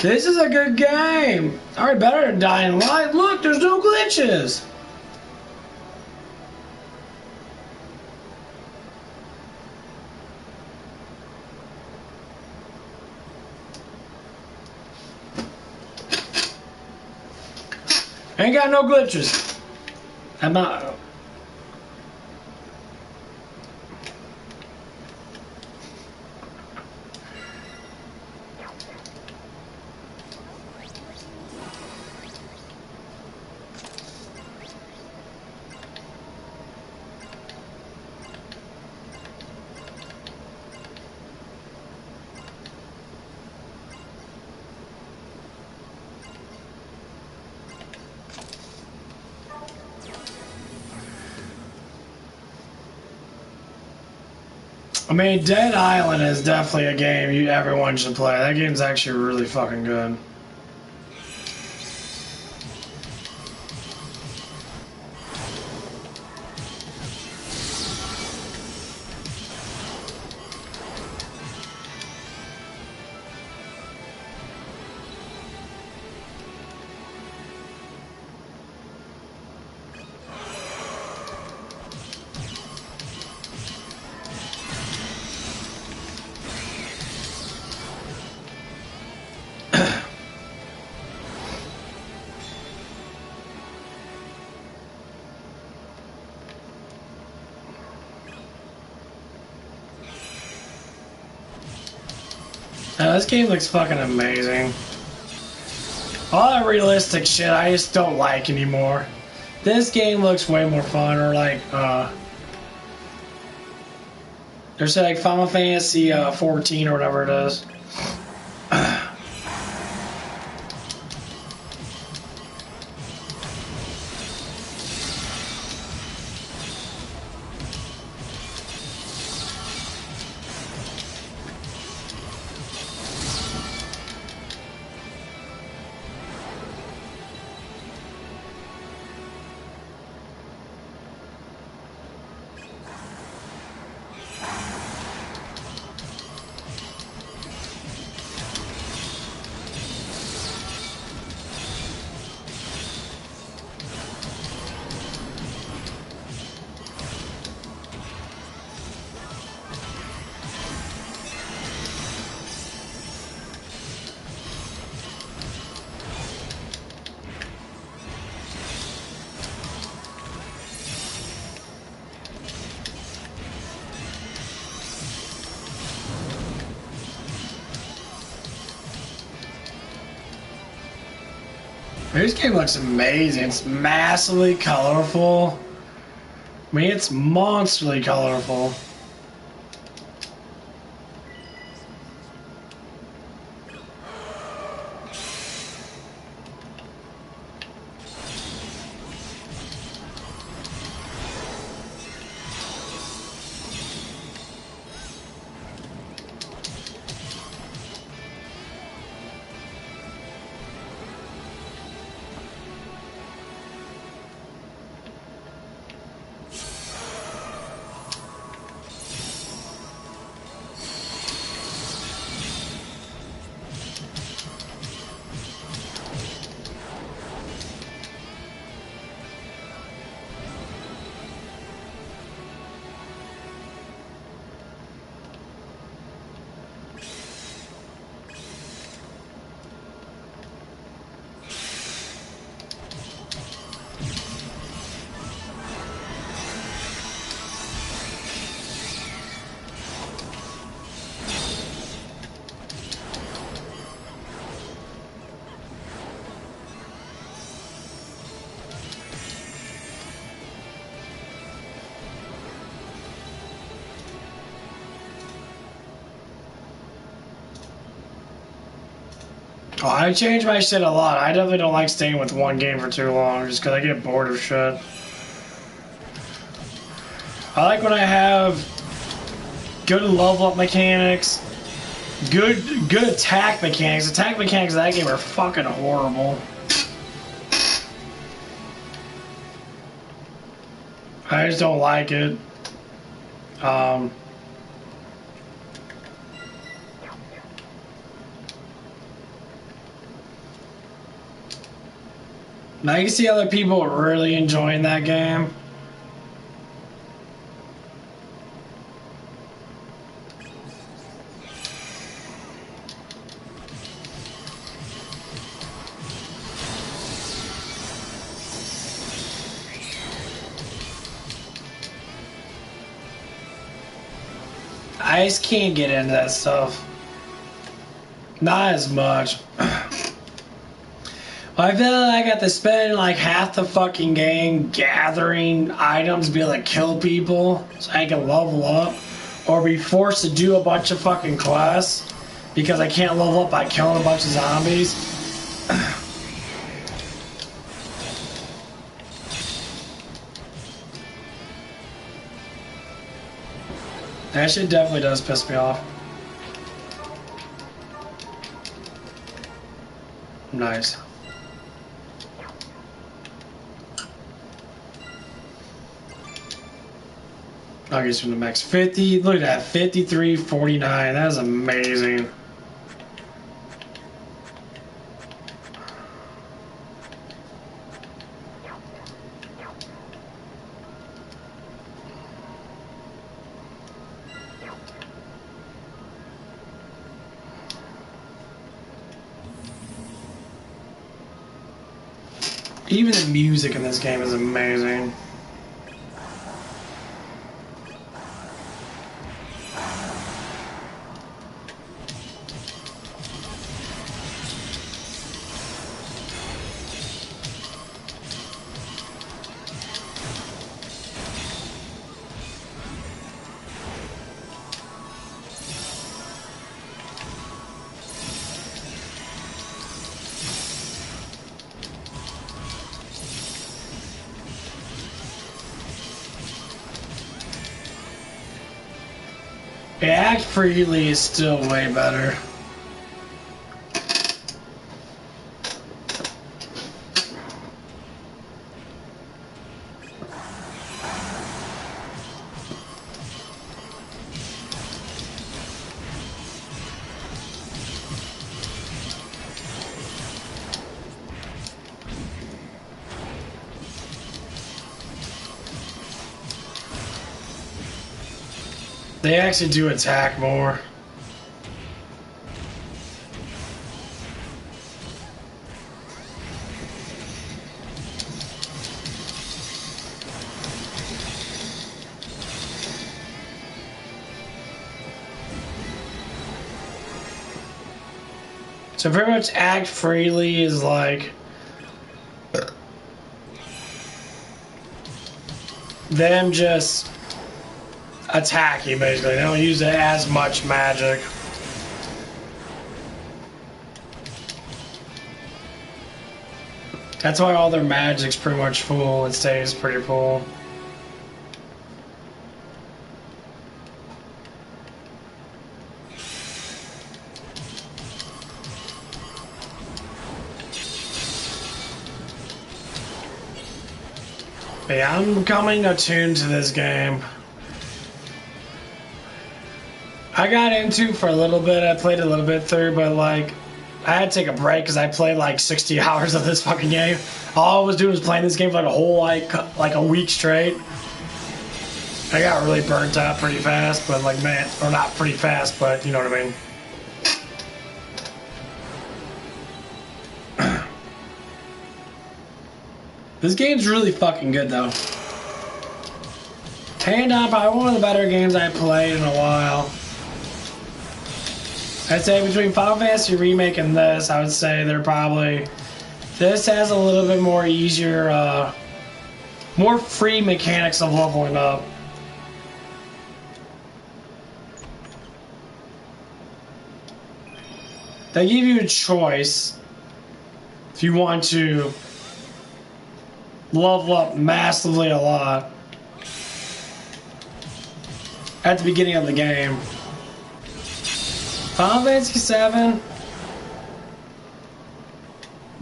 This is a good game. Alright, better than Dying Light. Look, there's no glitches. Ain't got no glitches. I'm not. I mean, Dead Island is definitely a game everyone should play. That game's actually really fucking good. This game looks fucking amazing. All that realistic shit I just don't like anymore. This game looks way more fun, or like, there's like Final Fantasy 14 or whatever it is. This game looks amazing. It's massively colorful. I mean, it's monstrally colorful. Oh, I change my shit a lot. I definitely don't like staying with one game for too long, just because I get bored of shit. I like when I have good level up mechanics, good attack mechanics. Attack mechanics in that game are fucking horrible. I just don't like it. Now you can see other people really enjoying that game. I just can't get into that stuff. Not as much. I feel like I got to spend like half the fucking game gathering items to be able to kill people so I can level up, or be forced to do a bunch of fucking quests because I can't level up by killing a bunch of zombies. That shit definitely does piss me off. Nice. I'll get you the max 50. Look at that, 53.49. That is amazing. Even the music in this game is amazing. Act Freely is still way better. They actually do attack more. So pretty much Act Freely is like them just attacking, basically. They don't use as much magic. That's why all their magic's pretty much full. It stays pretty full. But yeah, I'm becoming attuned to this game. I got into for a little bit. I played a little bit through, but like I had to take a break because I played like 60 hours of this fucking game. All I was doing was playing this game for like a whole like a week straight. I got really burnt out pretty fast, but like man, or not pretty fast, but you know what I mean. This game's really fucking good though. Hand down, probably one of the better games I played in a while. I'd say between Final Fantasy Remake and this, I would say they're probably... This has a little bit more easier, more free mechanics of leveling up. They give you a choice if you want to level up massively a lot at the beginning of the game. Final Fantasy 7,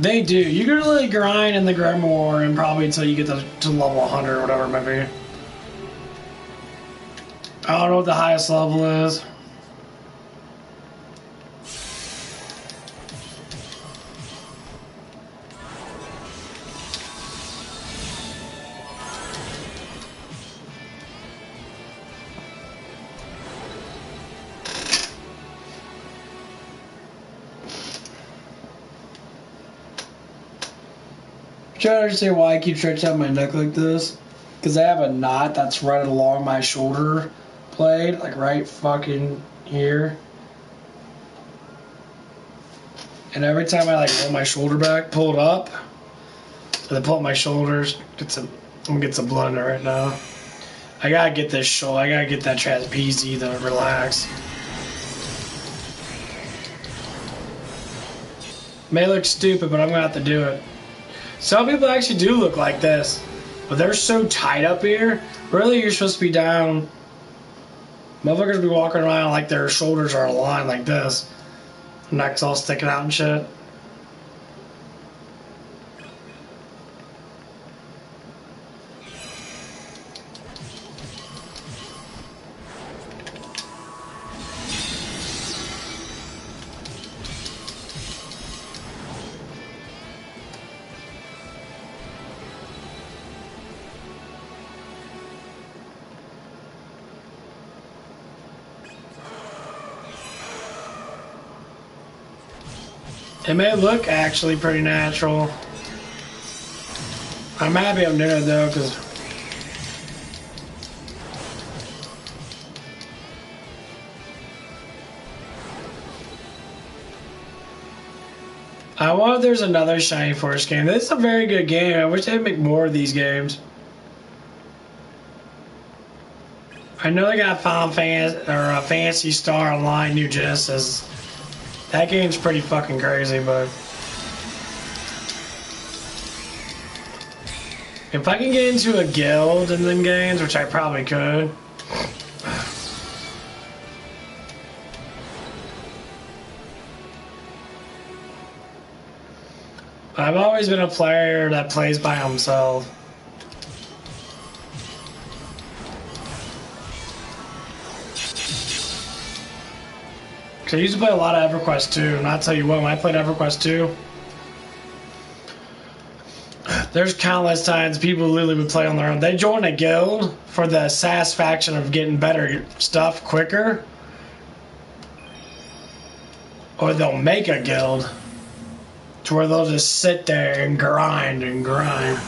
they do. You can really grind in the Grimoire and probably until you get to level 100 or whatever it might be. I don't know what the highest level is. trying to understand why I keep stretching out my neck like this. Because I have a knot that's right along my shoulder blade, like right fucking here. And every time I like roll my shoulder back, pull it up, and then pull up my shoulders, I'm gonna get some blood in it right now. I gotta get this shoulder, I gotta get that trapeze to relax. May look stupid, but I'm gonna have to do it. Some people actually do look like this, but they're so tight up here. Really, you're supposed to be down. Motherfuckers be walking around like their shoulders are aligned like this. Neck's all sticking out and shit. It may look actually pretty natural. I'm happy I'm doing it though, because I wonder if there's another Shining Force game. This is a very good game. I wish they'd make more of these games. I know they got Final Fantasy or Phantasy Star Online New Genesis. That game's pretty fucking crazy, but if I can get into a guild in them games, which I probably could. I've always been a player that plays by himself. I used to play a lot of EverQuest 2, and I'll tell you what, when I played EverQuest 2, there's countless times people literally would play on their own. They join a guild for the satisfaction of getting better stuff quicker, or they'll make a guild to where they'll just sit there and grind and grind.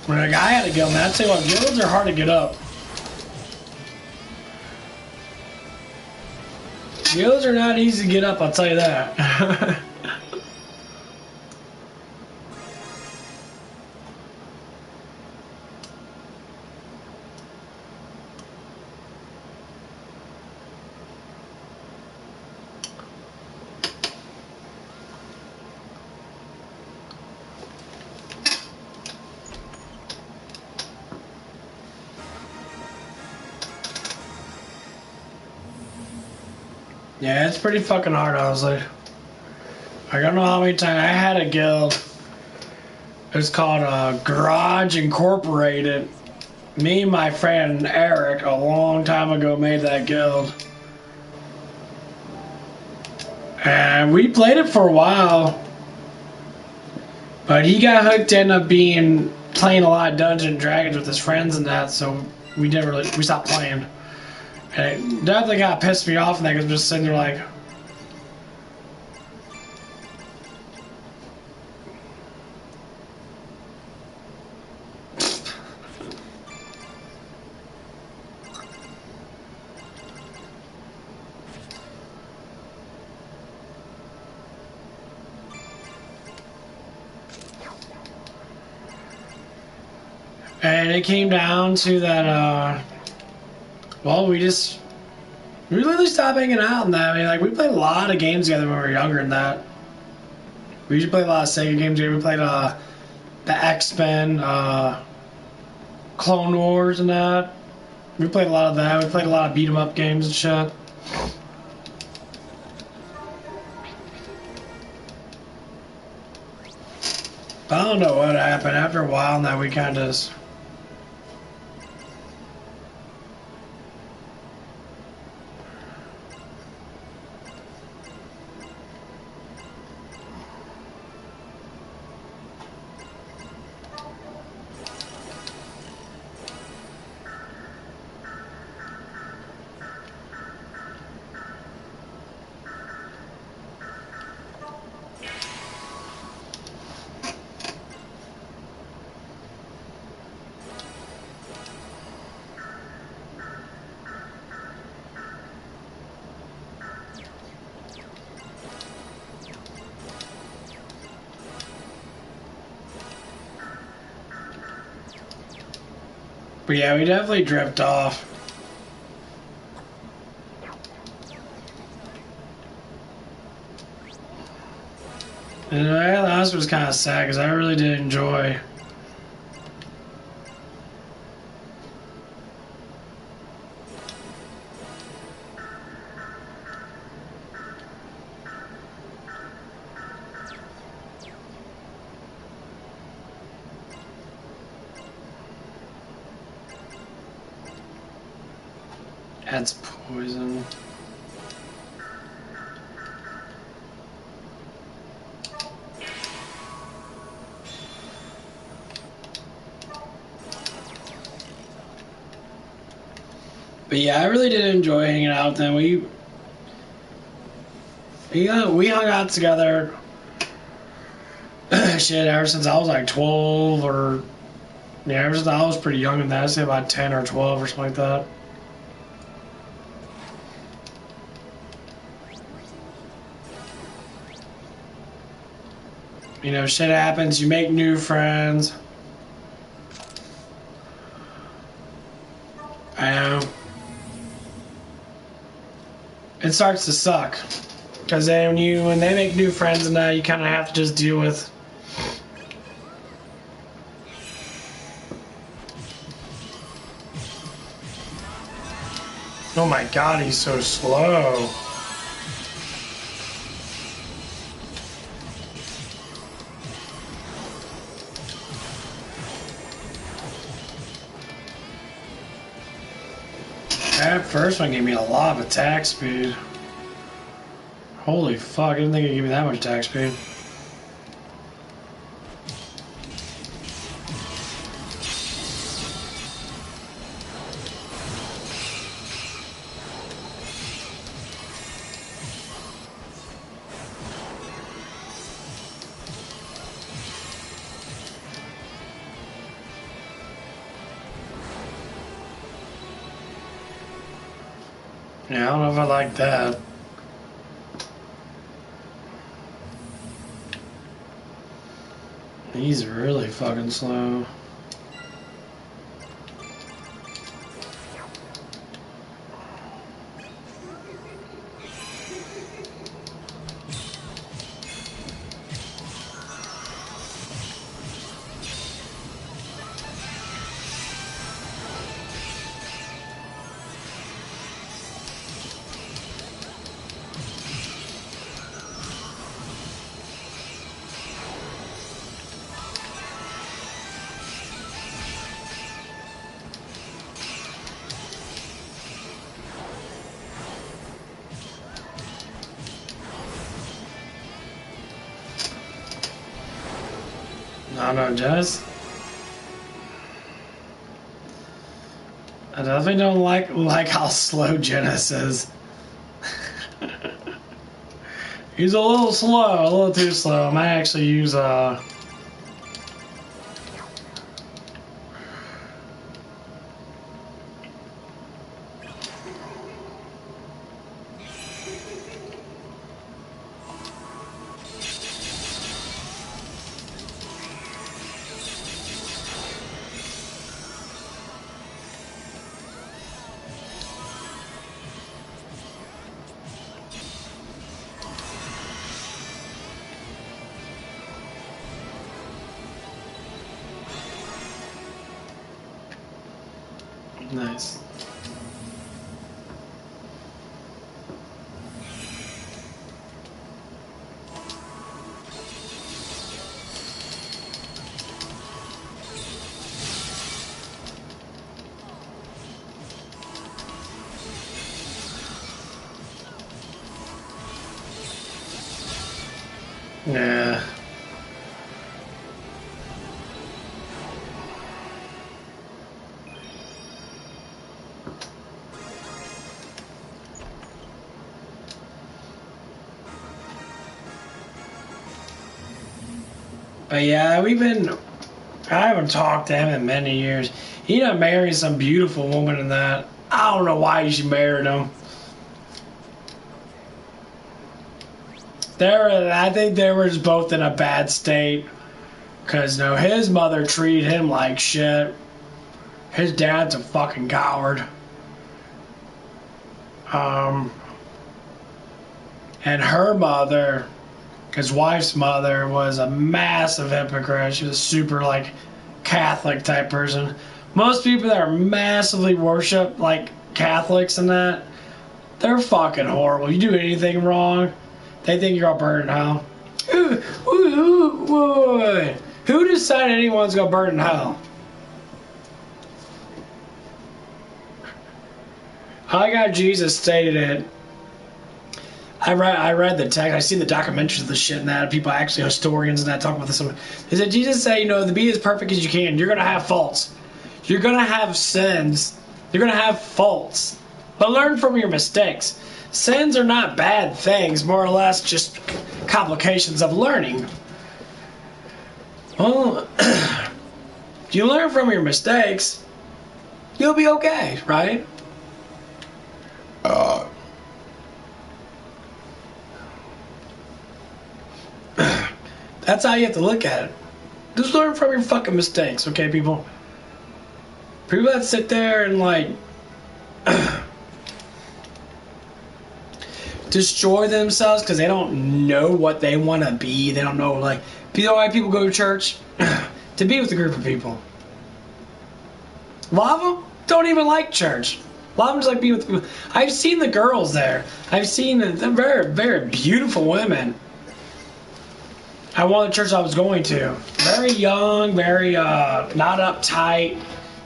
When a guy had a guild, man, I'd say, well, guilds are hard to get up. Guilds are not easy to get up, I'll tell you that. Yeah, it's pretty fucking hard, honestly. I don't know how many times I had a guild. It's called Garage Incorporated. Me and my friend Eric, a long time ago, made that guild. And we played it for a while. But he got hooked into playing a lot of Dungeons and Dragons with his friends and that, so we stopped playing. And it definitely got pissed me off, and I was just sitting there like, and it came down to that, well, we literally stopped hanging out and that. I mean, like, we played a lot of games together when we were younger and that. We used to play a lot of Sega games together. We played, the X-Men, Clone Wars and that. We played a lot of that. We played a lot of beat-em-up games and shit. But I don't know what happened. After a while now, we kind of just... But yeah, we definitely drift off. And that last was kind of sad because I really did enjoy. That's poison. But yeah, I really did enjoy hanging out with them. We hung out together. Shit, ever since I was like 12 or yeah, ever since I was pretty young in that, I'd say about 10 or 12 or something like that. You know, shit happens. You make new friends. I know. It starts to suck. Because then when they make new friends and that, you kind of have to just deal with. Oh my god, he's so slow. That first one gave me a lot of attack speed. Holy fuck, I didn't think it gave me that much attack speed. Yeah, I don't know if I like that. He's really fucking slow. I don't know, Jess. I definitely don't like how slow Genis is. He's a little slow, a little too slow. I might actually use nice. Yeah. But yeah, I haven't talked to him in many years. He done married some beautiful woman in that. I don't know why she married him. I think they were just both in a bad state. Because, his mother treated him like shit. His dad's a fucking coward. And her mother, his wife's mother, was a massive hypocrite. She was a super, like, Catholic type person. Most people that are massively worship, like, Catholics and that, they're fucking horrible. You do anything wrong, they think you're gonna burn in hell. Who decided anyone's gonna burn in hell? I got Jesus stated it. I read the text. I seen the documentaries of the shit and that. People, actually historians and that, talk about this. They said Jesus say, to be as perfect as you can. You're gonna have faults. You're gonna have sins. You're gonna have faults. But learn from your mistakes. Sins are not bad things, more or less just complications of learning. Well, if you learn from your mistakes, you'll be okay, right? That's how you have to look at it. Just learn from your fucking mistakes, okay, people? People that sit there and, like, destroy themselves because they don't know what they want to be. They don't know, like, you know why people go to church? To be with a group of people. A lot of them don't even like church. A lot of them just like being with people. I've seen the girls there. I've seen the very, very beautiful women at one of the churches I was going to. Very young, very not uptight.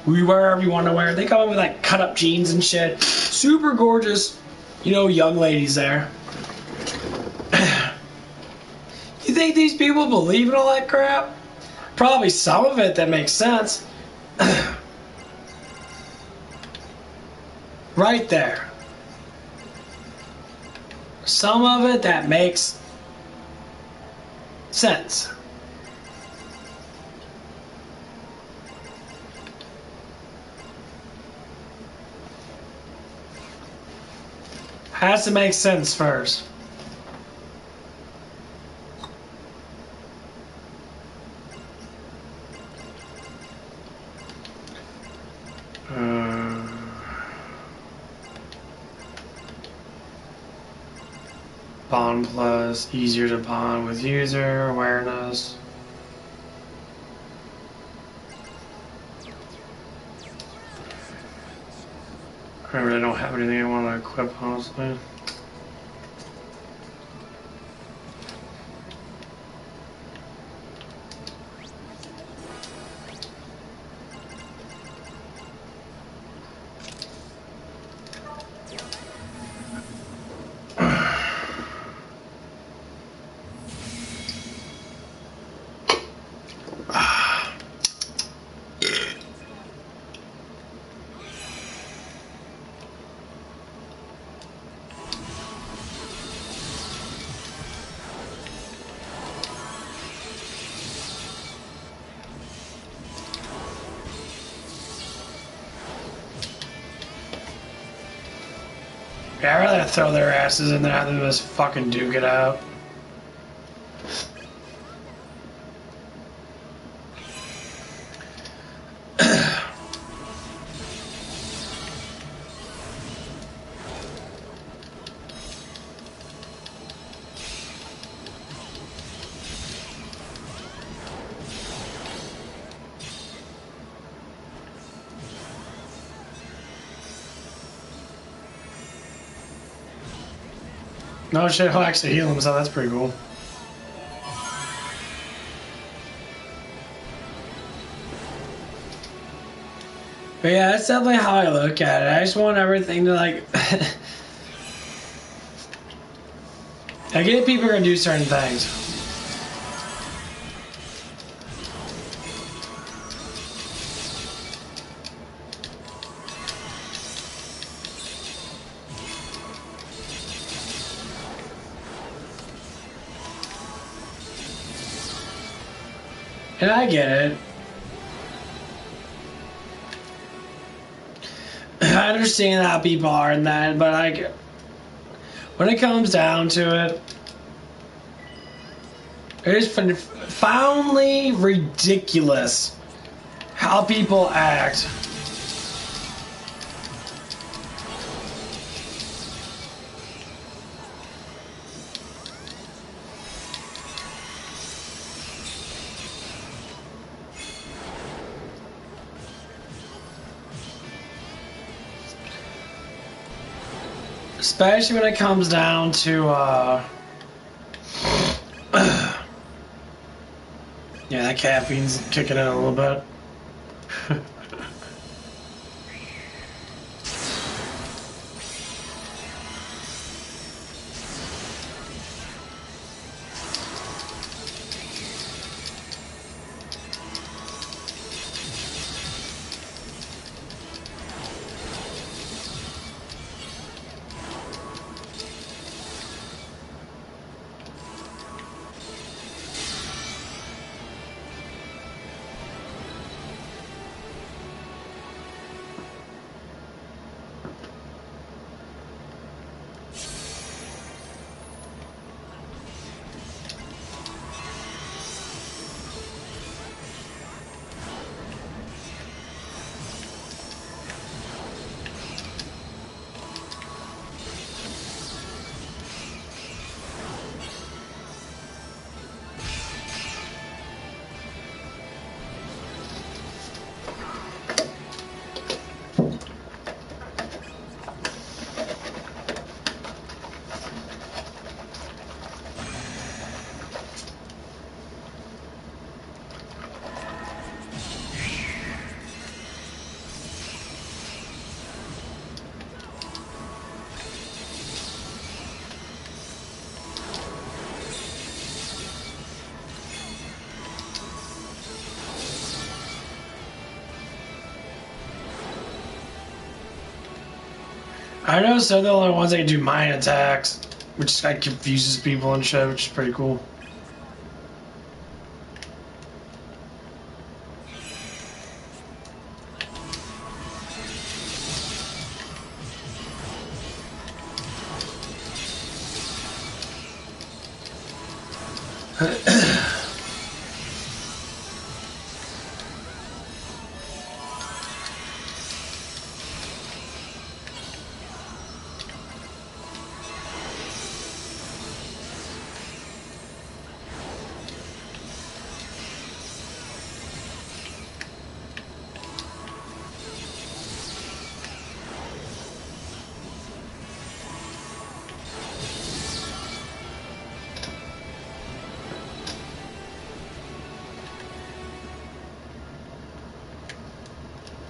We wear whatever you want to wear. They come in with like cut up jeans and shit. Super gorgeous, young ladies there. You think these people believe in all that crap? Probably some of it that makes sense. Right there. Some of it that makes sense. Has to make sense first. Bond Plus, easier to bond with user, awareness. I really don't have anything I want to equip, honestly. Yeah, I'd rather throw their asses in there than just fucking duke it out. No shit, he'll actually heal himself. That's pretty cool. But yeah, that's definitely how I look at it. I just want everything to, like... I get people are gonna do certain things. And I get it. I understand how people are in that, but like, when it comes down to it, it is profoundly ridiculous how people act Especially when it comes down to, yeah, that caffeine's kicking in a little bit. I know, so they're the only ones that can do mine attacks, which like confuses people and shit, which is pretty cool.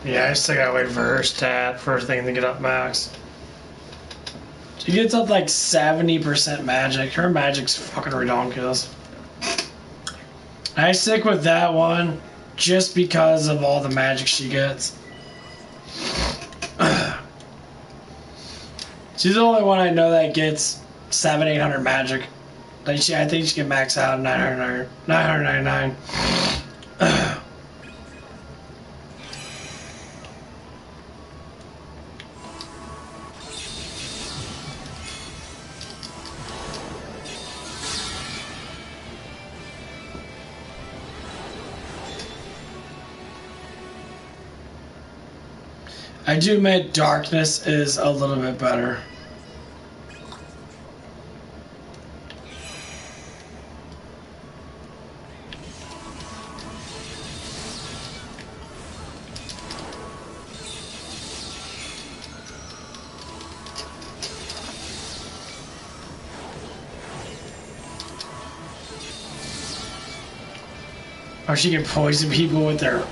Yeah, I still gotta wait for her stat, first thing to get up max. She gets up like 70% magic. Her magic's fucking ridiculous. I stick with that one just because of all the magic she gets. She's the only one I know that gets 700-800 magic. I think she can max out 999. I do admit darkness is a little bit better. Or she can poison people with their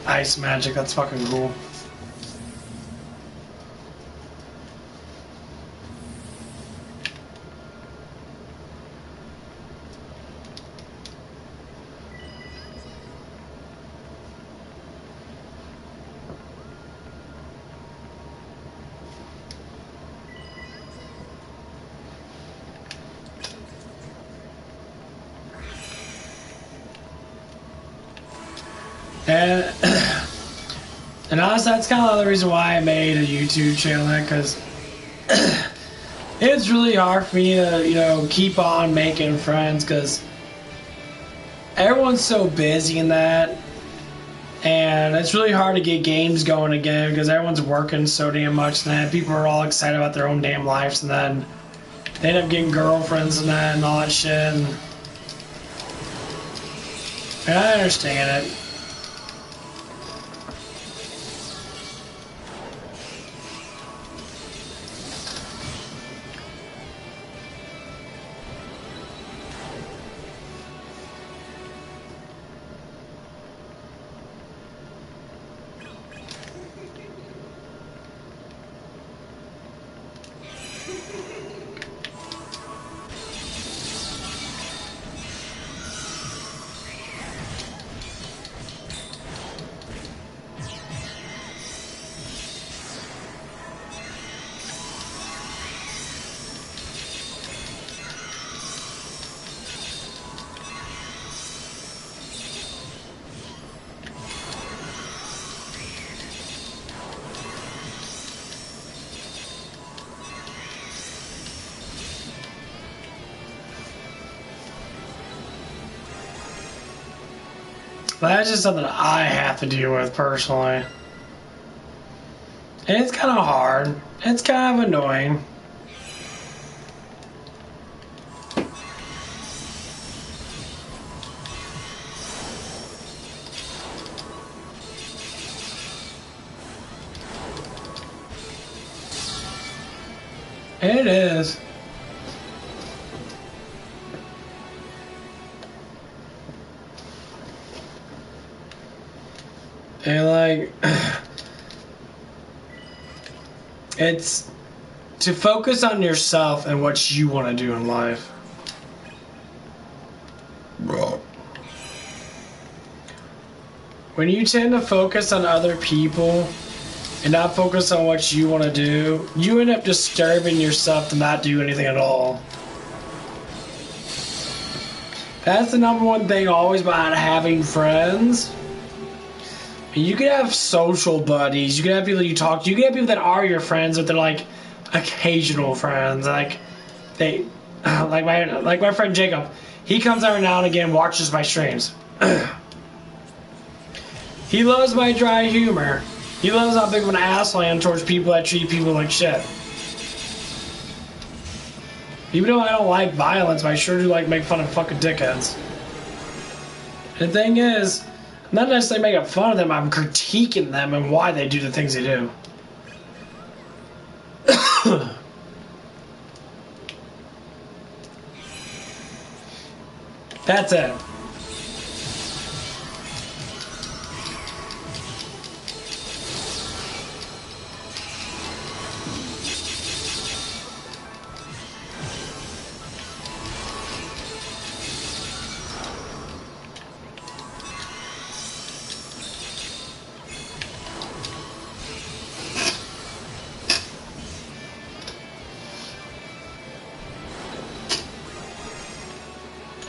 ice magic. That's fucking cool. And honestly, that's kind of the reason why I made a YouTube channel, because it's really hard for me to, you know, keep on making friends, because everyone's so busy in that, and it's really hard to get games going again, because everyone's working so damn much, and then people are all excited about their own damn lives, and then they end up getting girlfriends and that, and all that shit, and I understand it. That's just something I have to deal with personally. And it's kind of hard. It's kind of annoying. It is. And like, it's to focus on yourself and what you want to do in life. When you tend to focus on other people and not focus on what you want to do, you end up disturbing yourself to not do anything at all. That's the number one thing always about having friends. You can have social buddies, you can have people you talk to, you can have people that are your friends, but they're like occasional friends. Like they like my friend Jacob. He comes every now and again, watches my streams. He loves my dry humor. He loves how big of an asshole I am towards people that treat people like shit. Even though I don't like violence, I sure do like make fun of fucking dickheads. And the thing is, I'm not necessarily making fun of them, I'm critiquing them and why they do the things they do. That's it.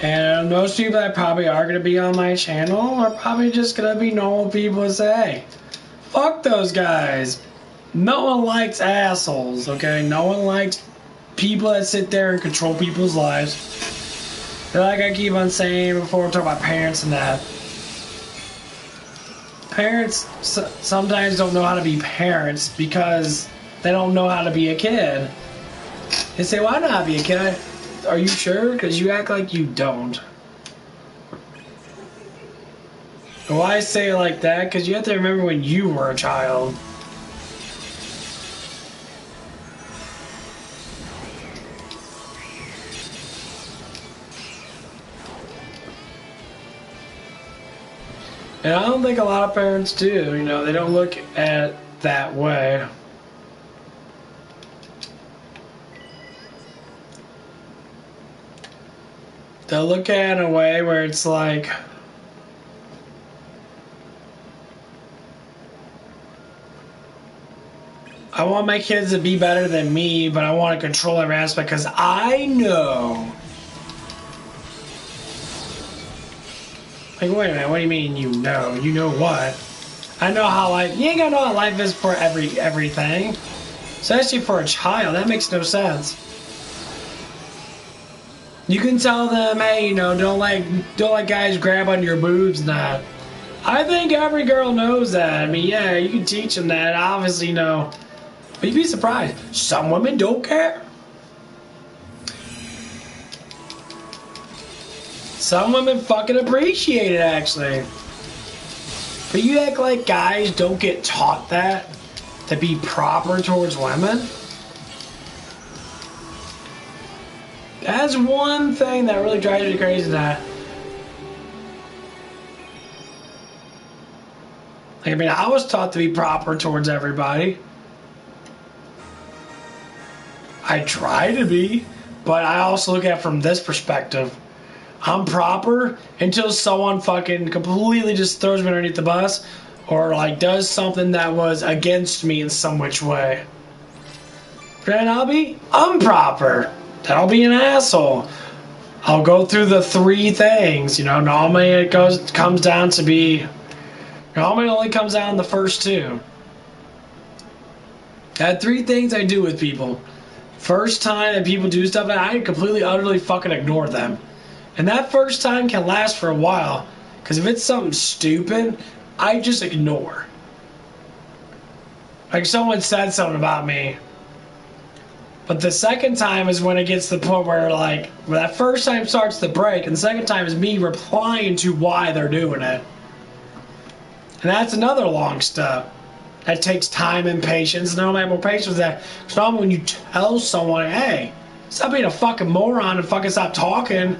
And most people that probably are going to be on my channel are probably just going to be normal people that say, hey, fuck those guys. No one likes assholes, okay? No one likes people that sit there and control people's lives. And like I keep on saying before we talk about parents and that, parents sometimes don't know how to be parents because they don't know how to be a kid. They say, well, I know how to be a kid. Are you sure? Because you act like you don't. Why I say it like that? Because you have to remember when you were a child. And I don't think a lot of parents do. You know, they don't look at it that way. They'll look at it in a way where it's like, I want my kids to be better than me, but I want to control every aspect because I know. Like, wait a minute, what do you mean you know? You know what? I know how life, you ain't gonna know how life is for everything. Especially for a child, that makes no sense. You can tell them, hey, you know, don't let guys grab on your boobs and that. I think every girl knows that. I mean, yeah, you can teach them that, obviously, no. But you'd be surprised. Some women don't care. Some women fucking appreciate it, actually. But you act like guys don't get taught that, to be proper towards women. That's one thing that really drives me crazy. That, I mean, I was taught to be proper towards everybody. I try to be, but I also look at it from this perspective. I'm proper until someone fucking completely just throws me underneath the bus or like does something that was against me in some which way. Then I'll be improper. Then I'll be an asshole. I'll go through the three things, you know. Normally it comes down to be. Normally it only comes down to the first two. I had three things I do with people. First time that people do stuff, I completely, utterly fucking ignore them. And that first time can last for a while. Because if it's something stupid, I just ignore. Like someone said something about me. But the second time is when it gets to the point where, like, when that first time starts to break, and the second time is me replying to why they're doing it. And that's another long step. That takes time and patience, and I don't have more patience with that. So when you tell someone, hey, stop being a fucking moron and fucking stop talking,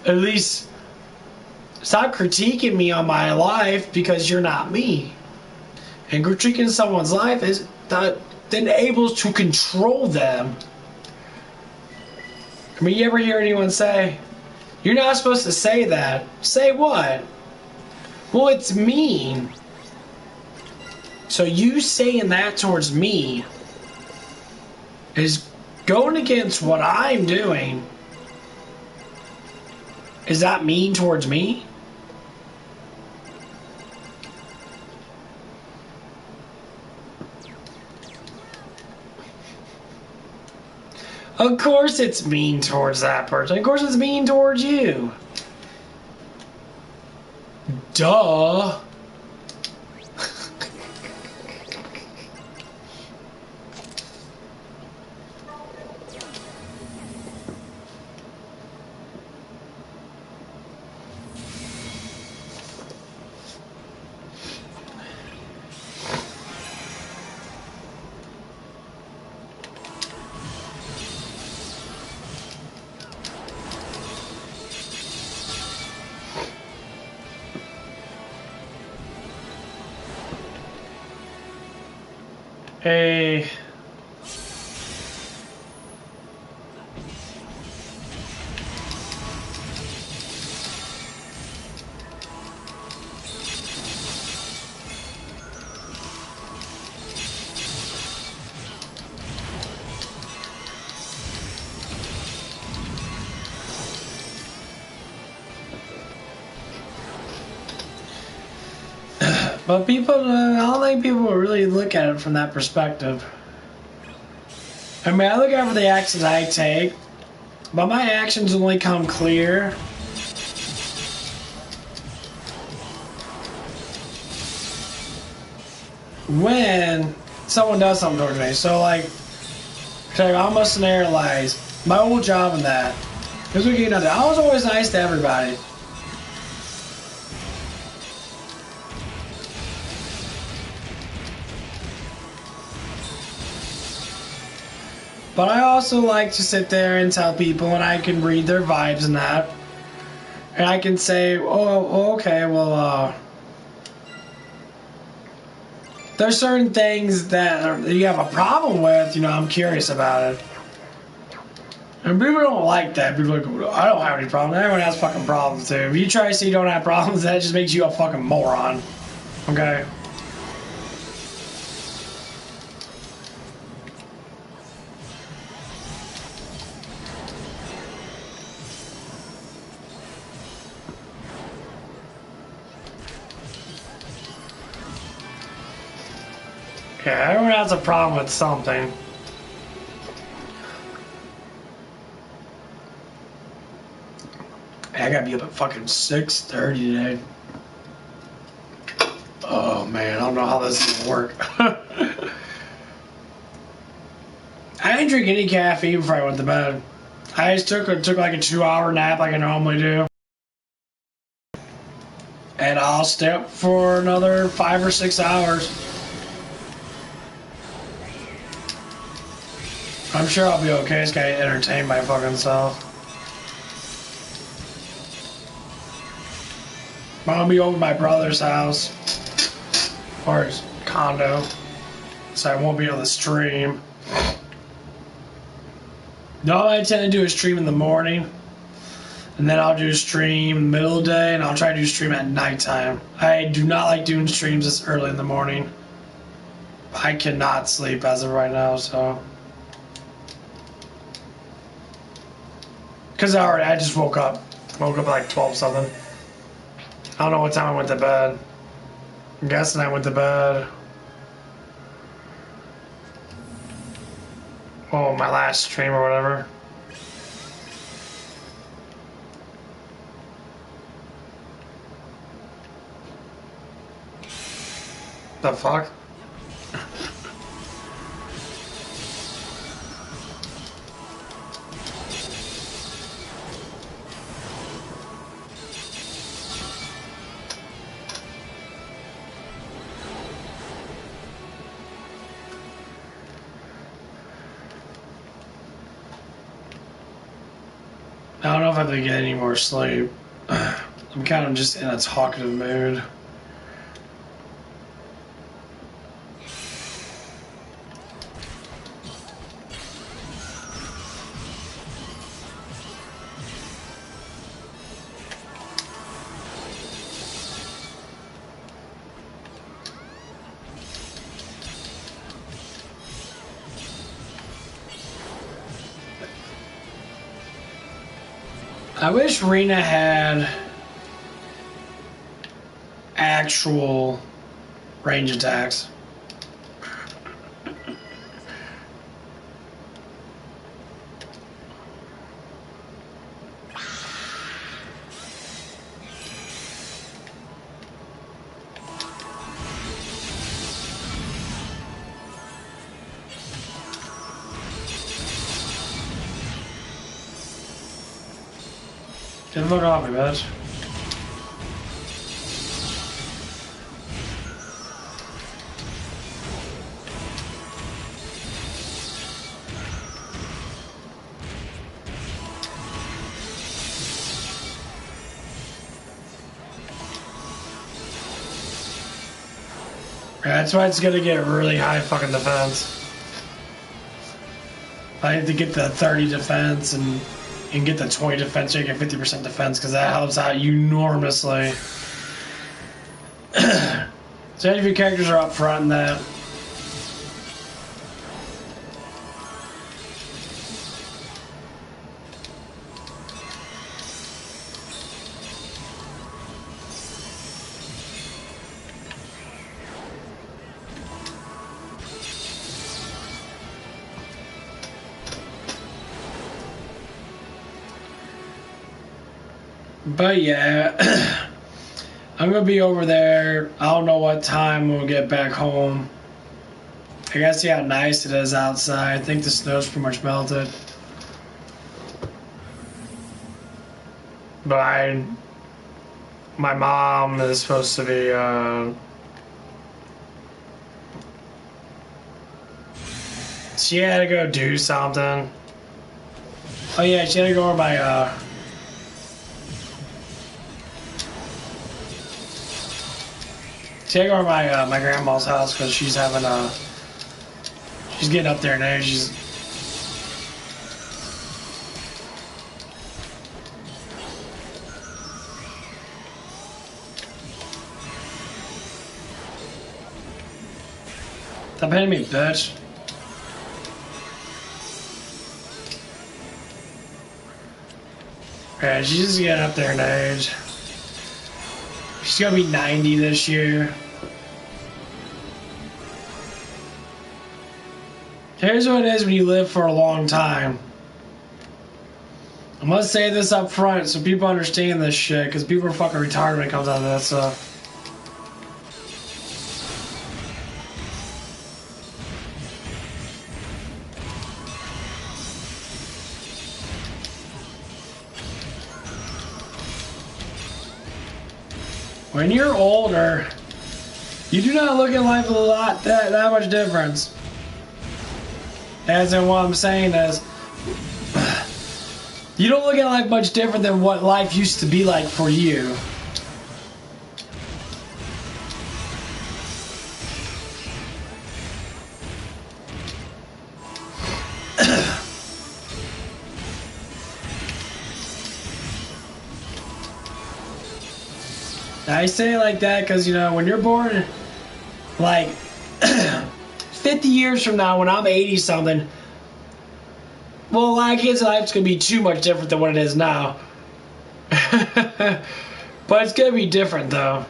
at least stop critiquing me on my life because you're not me. And critiquing someone's life is that enables to control them. I mean, you ever hear anyone say, you're not supposed to say that? Say what? Well, it's mean. So you saying that towards me is going against what I'm doing. Is that mean towards me? Of course it's mean towards that person. Of course it's mean towards you. Duh. Hey. But people, I don't think people really look at it from that perspective. I mean, I look at the actions I take, but my actions only come clear when someone does something towards me. So, like, I'm a snare lies. My whole job in that is we get nothing. I was always nice to everybody. But I also like to sit there and tell people, and I can read their vibes and that. And I can say, oh, okay, well, there's certain things that you have a problem with, you know, I'm curious about it. And people don't like that. People are like, I don't have any problems. Everyone has fucking problems, too. If you try to say you don't have problems, that just makes you a fucking moron. Okay? Yeah, everyone has a problem with something. I gotta be up at fucking 6:30 today. Oh man, I don't know how this is gonna work. I didn't drink any caffeine before I went to bed. I just took like a 2-hour nap like I normally do. And I'll stay up for another 5 or 6 hours. I'm sure I'll be okay. Just gotta entertain my fucking self. I'm gonna be over at my brother's house. Or his condo. So I won't be able to stream. No, I tend to do a stream in the morning. And then I'll do a stream middle of the day. And I'll try to do a stream at nighttime. I do not like doing streams this early in the morning. I cannot sleep as of right now, so. Because I just woke up. Woke up at like 12 something. I don't know what time I went to bed. I'm guessing I went to bed. Oh, my last stream or whatever. The fuck? I don't know if I have to get any more sleep. I'm kind of just in a talkative mood. I wish Rena had actual range attacks. Get the fuck off me, bitch. Yeah, that's why it's gonna get really high fucking defense. I have to get the 30 defense and get the 20 defense, so you get 50% defense, because that helps out enormously. So if your characters are up front in that. But yeah, I'm gonna be over there. I don't know what time we'll get back home. I gotta see how nice it is outside. I think the snow's pretty much melted. But my mom is supposed to be, she had to go do something. Oh yeah, she had to go over my, she had to go over my, my grandma's house because she's having a, she's getting up there now. She's, stop hitting me, bitch. Yeah, she's just getting up there in age. She's gonna be 90 this year. Here's what it is when you live for a long time. I must say this up front so people understand this shit, because people are fucking retarded when it comes out of that stuff. When you're older, you do not look at life a lot that much difference. As in what I'm saying is, you don't look at life much different than what life used to be like for you. I say it like that because, you know, when you're born, like, 50 years from now, when I'm 80-something, well, a lot of kids' life's going to be too much different than what it is now. But it's going to be different, though.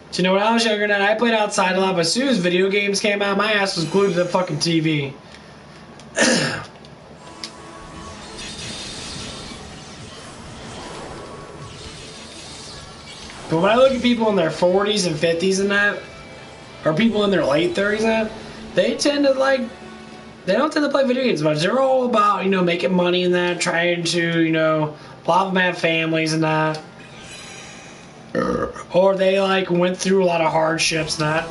So, you know, when I was younger, I played outside a lot, but as soon as video games came out, my ass was glued to the fucking TV. But when I look at people in their 40s and 50s and that, or people in their late 30s and that, they tend to like, they don't tend to play video games much. They're all about, you know, making money and that, trying to, you know, a lot of them have families and that. Or they like went through a lot of hardships and that.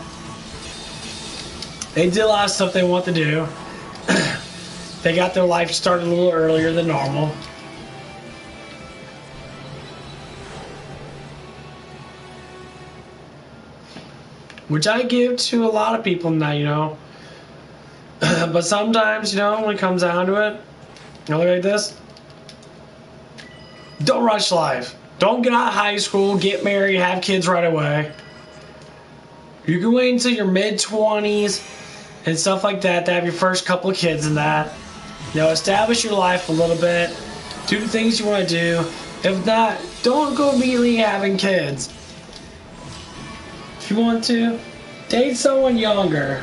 They did a lot of stuff they want to do. They got their life started a little earlier than normal. Which I give to a lot of people now, you know. But sometimes, you know, when it comes down to it, you look like this. Don't rush life. Don't get out of high school, get married, have kids right away. You can wait until your mid-20s and stuff like that to have your first couple of kids and that. You know, establish your life a little bit. Do the things you want to do. If not, don't go immediately having kids. If you want to, date someone younger.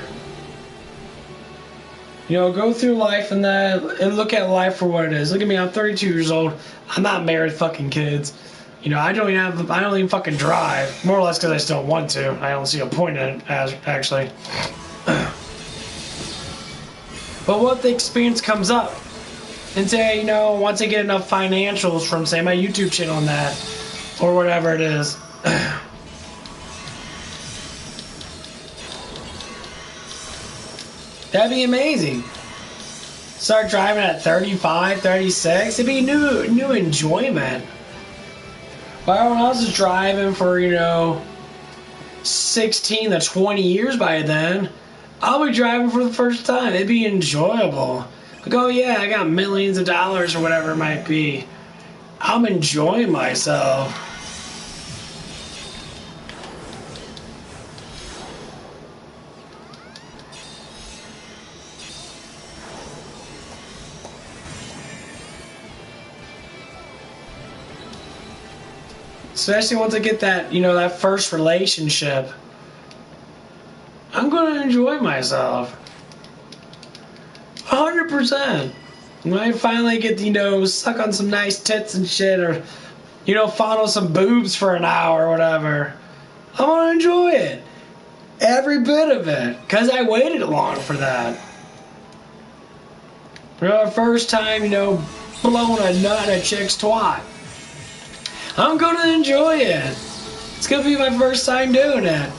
You know, go through life and that, and look at life for what it is. Look at me, I'm 32 years old. I'm not married, fucking kids. You know, I don't even fucking drive. More or less because I still want to. I don't see a point in it, actually. But what the experience comes up, and say, you know, once I get enough financials from, say, my YouTube channel and that, or whatever it is. That'd be amazing. Start driving at 35, 36. It'd be new enjoyment. While everyone else is driving for, you know, 16 to 20 years by then, I'll be driving for the first time. It'd be enjoyable. Like, oh yeah, I got millions of dollars or whatever it might be. I'm enjoying myself. Especially once I get that, you know, that first relationship. I'm going to enjoy myself. 100%. When I finally get to, you know, suck on some nice tits and shit, or, you know, fondle some boobs for an hour or whatever, I'm going to enjoy it. Every bit of it. Because I waited long for that. You know, the first time, you know, blowing a nut in a chick's twat. I'm going to enjoy it. It's going to be my first time doing it.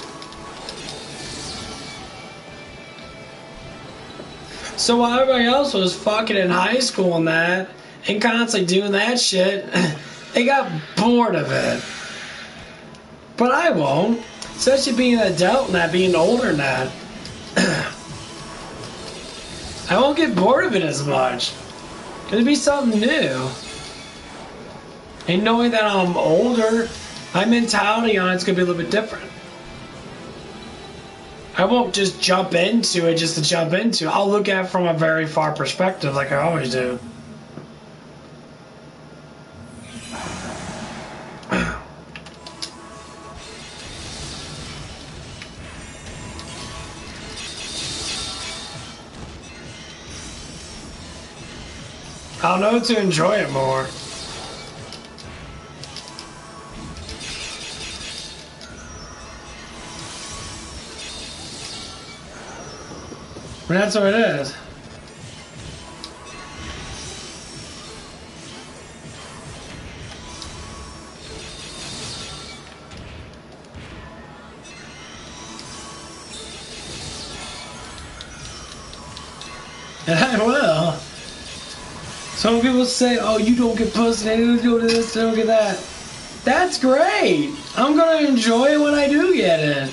So while everybody else was fucking in high school and that, and constantly doing that shit, they got bored of it. But I won't. Especially being an adult and that, being older than that. I won't get bored of it as much. It'll be something new. And knowing that I'm older, my mentality on it's going to be a little bit different. I won't just jump into it just to jump into it. I'll look at it from a very far perspective like I always do. I'll know to enjoy it more. And that's what it is. And I will. Some people say, oh, you don't get pussy, they don't do this, they don't get that. That's great. I'm going to enjoy it when I do get it.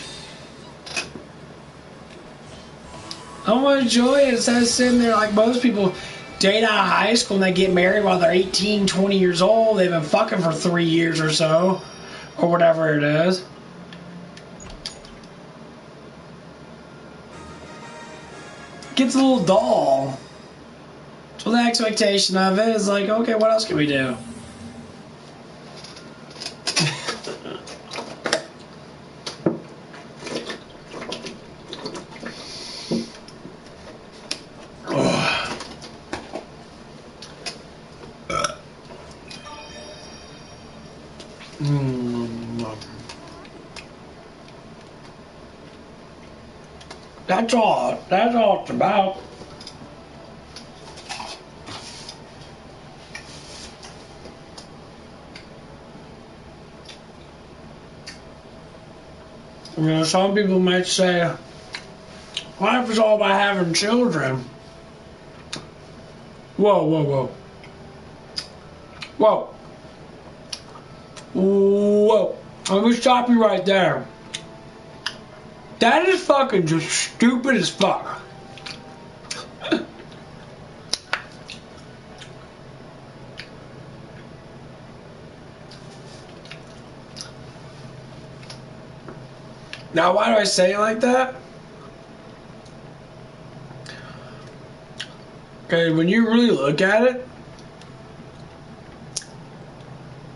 I'm going to enjoy it instead of sitting there like most people date out of high school and they get married while they're 18, 20 years old. They've been fucking for 3 years or so, or whatever it is. It gets a little dull. So the expectation of it is like, okay, what else can we do? That's all. That's all it's about. You know, some people might say, life is all about having children. Whoa, whoa, whoa. Whoa. Whoa. Let me stop you right there. That is fucking just stupid as fuck. Now, why do I say it like that? Okay, when you really look at it,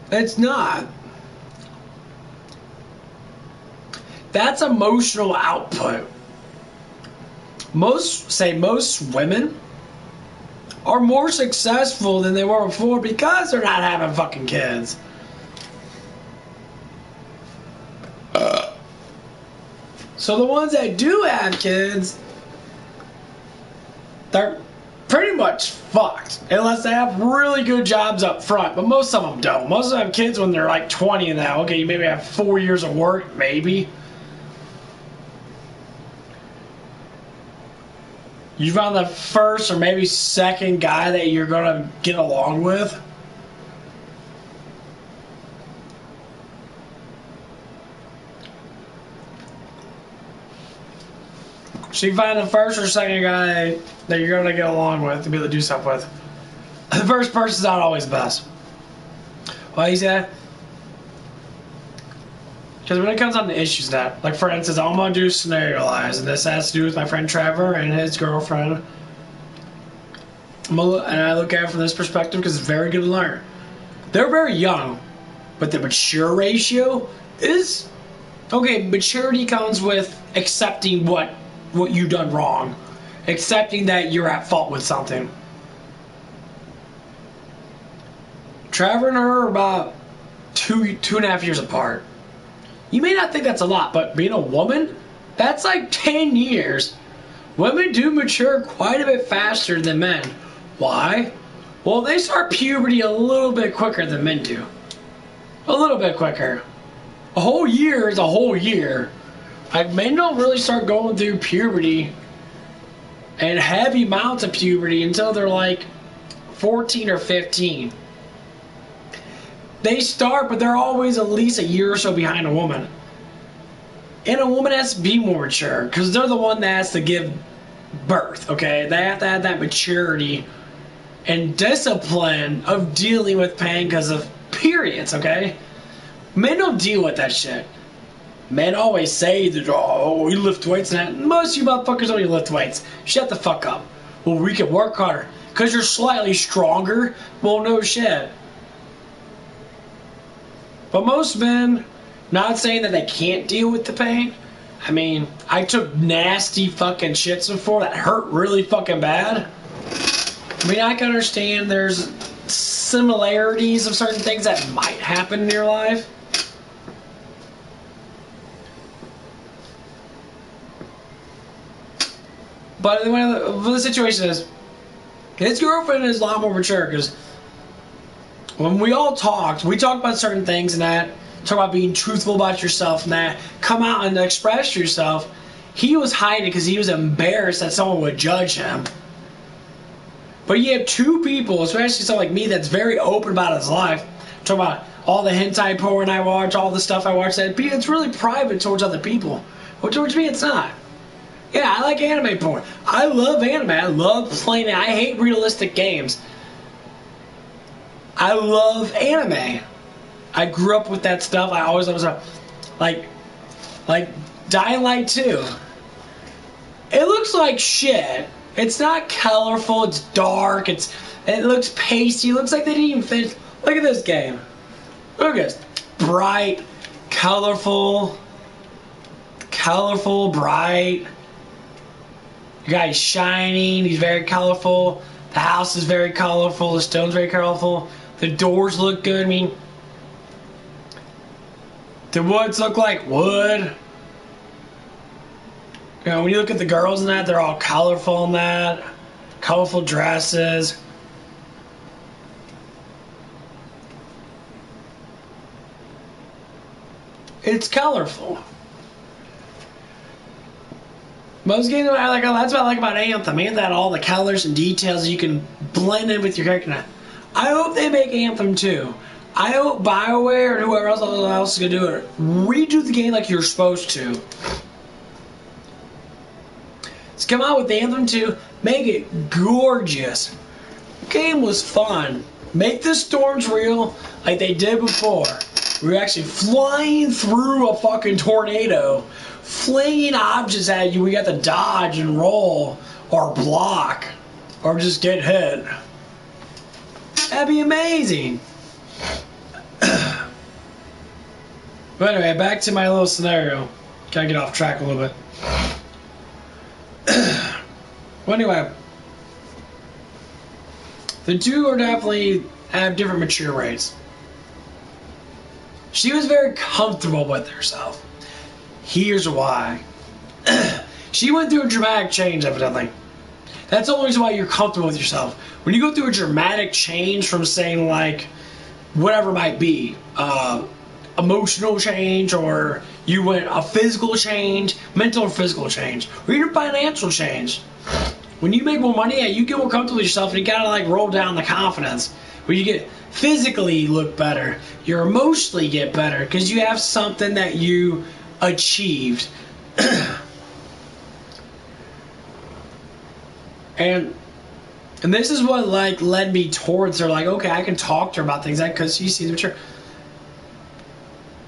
it's not. That's emotional output. Most women are more successful than they were before because they're not having fucking kids. So the ones that do have kids, they're pretty much fucked unless they have really good jobs up front, but most of them don't. Most of them have kids when they're like 20 now. Okay, you maybe have 4 years of work, maybe. You found the first or maybe second guy that you're gonna get along with. So you find the first or second guy that you're gonna get along with to be able to do stuff with. The first person's not always the best. Why you say that? Because when it comes on to issues now, like for instance, all I'm gonna do is scenarialize, and this has to do with my friend Trevor and his girlfriend. And I look at it from this perspective because it's very good to learn. They're very young, but the mature ratio is okay. Maturity comes with accepting what you've done wrong, accepting that you're at fault with something. Trevor and her are about two and a half years apart. You may not think that's a lot, but being a woman, that's like 10 years. Women do mature quite a bit faster than men. Why? Well, they start puberty a little bit quicker than men do. A little bit quicker. A whole year is a whole year. Like, men don't really start going through puberty and heavy amounts of puberty until they're like 14 or 15. They start, but they're always at least a year or so behind a woman. And a woman has to be more mature because they're the one that has to give birth, okay? They have to have that maturity and discipline of dealing with pain because of periods, okay? Men don't deal with that shit. Men always say that, oh, you lift weights and that. Most of you motherfuckers don't even lift weights. Shut the fuck up. Well, we can work harder because you're slightly stronger. Well, no shit. But most men, not saying that they can't deal with the pain. I mean, I took nasty fucking shits before that hurt really fucking bad. I mean, I can understand there's similarities of certain things that might happen in your life. But the situation is, his girlfriend is a lot more mature because when we all talked, we talked about certain things and that, talk about being truthful about yourself and that, come out and express yourself. He was hiding because he was embarrassed that someone would judge him. But you have two people, especially someone like me, that's very open about his life. Talk about all the hentai porn I watch, all the stuff I watch, that it's really private towards other people. But towards me, it's not. Yeah, I like anime porn. I love anime. I love playing it. I hate realistic games. I love anime. I grew up with that stuff. I always loved stuff. Like Dying Light 2. It looks like shit. It's not colorful. It's dark. It looks pasty. It looks like they didn't even finish. Look at this game. Look at this. Bright, colorful, bright. The guy's shining. He's very colorful. The house is very colorful. The stone's very colorful. The doors look good. I mean, the woods look like wood. You know, when you look at the girls in that, they're all colorful in that. Colorful dresses. It's colorful. Most games, that's what I like about Anthem. And that all the colors and details you can blend in with your character. Now, I hope they make Anthem 2. I hope BioWare and whoever else is going to do it redo the game like you're supposed to. Let's come out with Anthem 2. Make it gorgeous. The game was fun. Make the storms real like they did before. We were actually flying through a fucking tornado, flinging objects at you. We got to dodge and roll or block or just get hit. That'd be amazing. But anyway, back to my little scenario. Gotta get off track a little bit. Well, anyway, the two are definitely have different mature rates. She was very comfortable with herself. Here's why. She went through a dramatic change, evidently. That's the only reason why you're comfortable with yourself. When you go through a dramatic change from saying, like, whatever it might be, emotional change, or you went a physical change, mental or physical change, or even financial change. When you make more money, yeah, you get more comfortable with yourself, and you gotta like roll down the confidence. When you get physically look better, you emotionally get better because you have something that you achieved. and this is what like led me towards her. Like, okay, I can talk to her about things because she seems mature.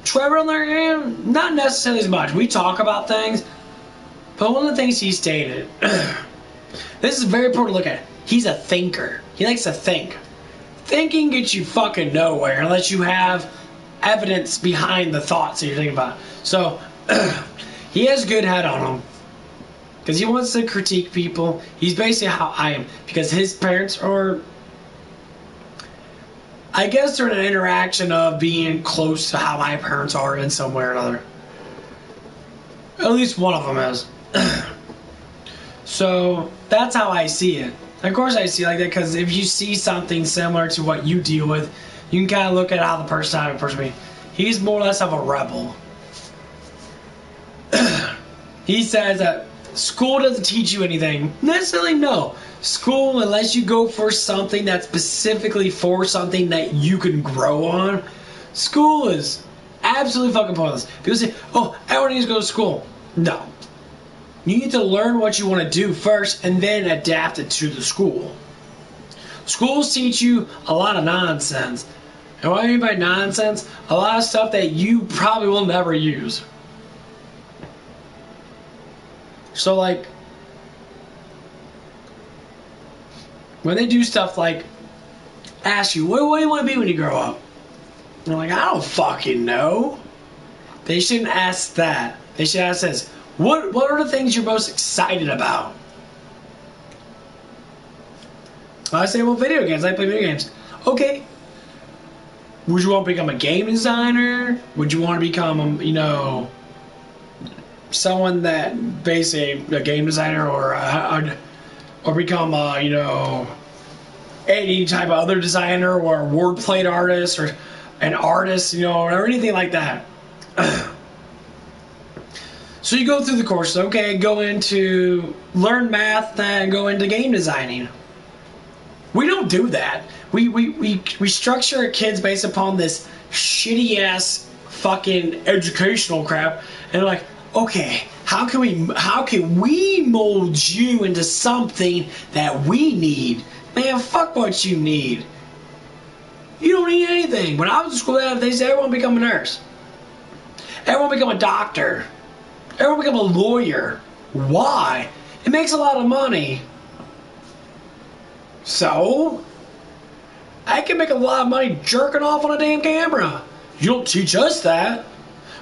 Trevor, on the other hand, not necessarily as much. We talk about things, but one of the things he stated, this is very important to look at. He's a thinker. He likes to think. Thinking gets you fucking nowhere unless you have evidence behind the thoughts that you're thinking about. So, he has good head on him. Because he wants to critique people. He's basically how I am. Because his parents are, I guess they're in an interaction of being close to how my parents are in some way or another. At least one of them is. So, that's how I see it. Of course I see it like that because if you see something similar to what you deal with, you can kind of look at how the person be. He's more or less of a rebel. He says that school doesn't teach you anything. Necessarily, no. School, unless you go for something that's specifically for something that you can grow on, school is absolutely fucking pointless. People say, oh, everyone needs to go to school. No. You need to learn what you want to do first and then adapt it to the school. Schools teach you a lot of nonsense. And what I mean by nonsense, a lot of stuff that you probably will never use. So like, when they do stuff like ask you, what do you want to be when you grow up? And you're like, I don't fucking know. They shouldn't ask that. They should ask this. What are the things you're most excited about? I say, well, video games. I play video games. Okay. Would you want to become a game designer? Would you want to become, someone that basically a game designer or become, any type of other designer or a wordplay artist or an artist, or anything like that? So you go through the course, okay, go into learn math and go into game designing. We don't do that. We structure our kids based upon this shitty ass fucking educational crap, and they're like, okay, how can we mold you into something that we need? Man, fuck what you need. You don't need anything. When I was in school, they said everyone become a nurse. Everyone become a doctor. Everyone become a lawyer. Why? It makes a lot of money. So, I can make a lot of money jerking off on a damn camera. You don't teach us that.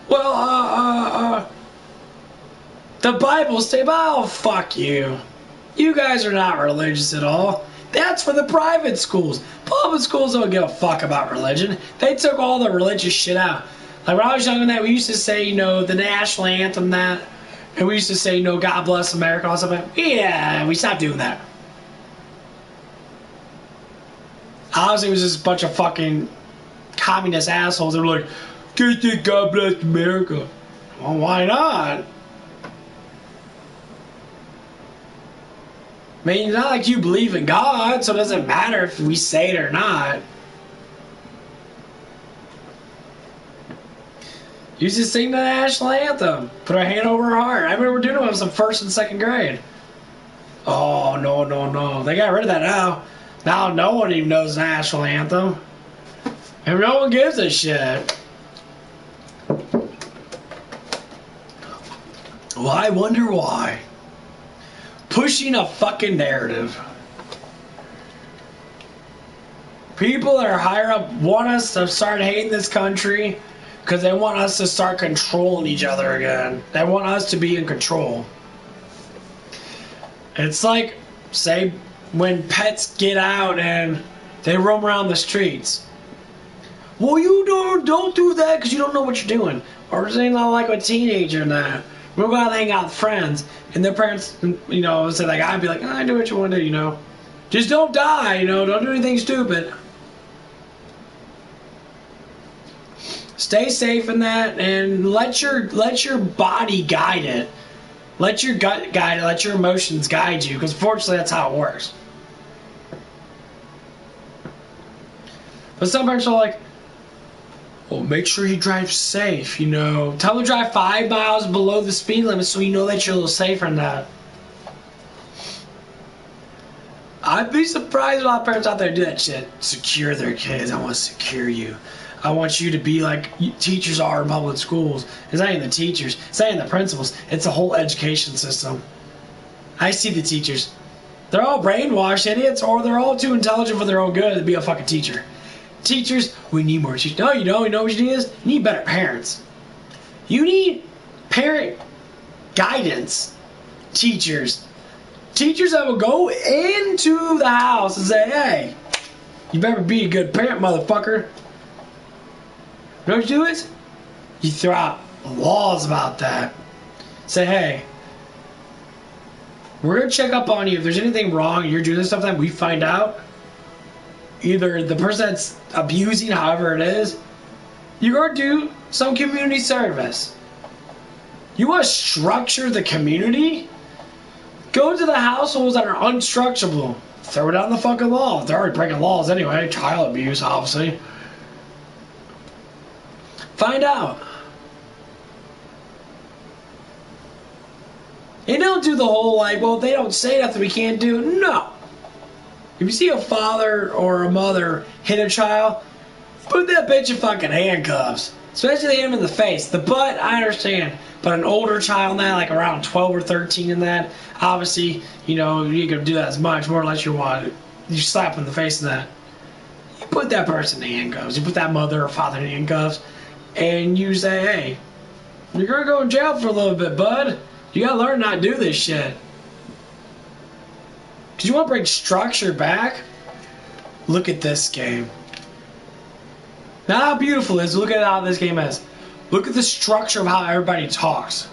Well, the Bible says, oh, fuck you. You guys are not religious at all. That's for the private schools. Public schools don't give a fuck about religion. They took all the religious shit out. Like when I was younger, we used to say, the national anthem, that, And we used to say, no, God bless America or something. Yeah, we stopped doing that. Honestly, it was just a bunch of fucking communist assholes that were like, can't say God bless America. Well, why not? I mean, it's not like you believe in God, so it doesn't matter if we say it or not. You just sing the national anthem. Put our hand over our heart. I remember doing it when I was in first and second grade. Oh, no, no, no. They got rid of that now. Now no one even knows the national anthem. And no one gives a shit. Well, I wonder why. Pushing a fucking narrative. People that are higher up want us to start hating this country because they want us to start controlling each other again. They want us to be in control. It's like, say, when pets get out and they roam around the streets. Well, you don't do that because you don't know what you're doing. Or saying like a teenager and that. We'll go out and hang out with friends, and their parents, you know, say like, I'd be like, I do what you want to do, you know. Just don't die, you know. Don't do anything stupid. Stay safe in that, and let your body guide it. Let your gut guide it. Let your emotions guide you, because fortunately, that's how it works. But some parents are like, well, make sure you drive safe, you know. Tell them to drive 5 miles below the speed limit so you know that you're a little safer than that. I'd be surprised if a lot of parents out there do that shit. Secure their kids. I want to secure you. I want you to be like teachers are in public schools. It's not even the teachers. It's not even the principals. It's the whole education system. I see the teachers. They're all brainwashed idiots, or they're all too intelligent for their own good to be a fucking teacher. Teachers, we need more teachers. No, you don't. You know what you need is? You need better parents. You need parent guidance. Teachers. Teachers that will go into the house and say, hey, you better be a good parent, motherfucker. You know what you do is? You throw out laws about that. Say, hey, we're going to check up on you. If there's anything wrong, you're doing this stuff that we find out, either the person that's abusing, however it is, you're going to do some community service. You want to structure the community? Go to the households that are unstructurable. Throw down the fucking law. They're already breaking laws anyway. Child abuse, obviously. Find out. And don't do the whole like, well, they don't say nothing we can't do. No. If you see a father or a mother hit a child, put that bitch in fucking handcuffs. Especially him in the face. The butt, I understand. But an older child now, like around 12 or 13 in that, obviously, you know, you can do that as much, more or less you want. You slap in the face of that. You put that person in handcuffs. You put that mother or father in handcuffs. And you say, hey, you're going to go in jail for a little bit, bud. You got to learn not to do this shit. Because you want to bring structure back? Look at this game. Not how beautiful it is. Look at how this game is. Look at the structure of how everybody talks.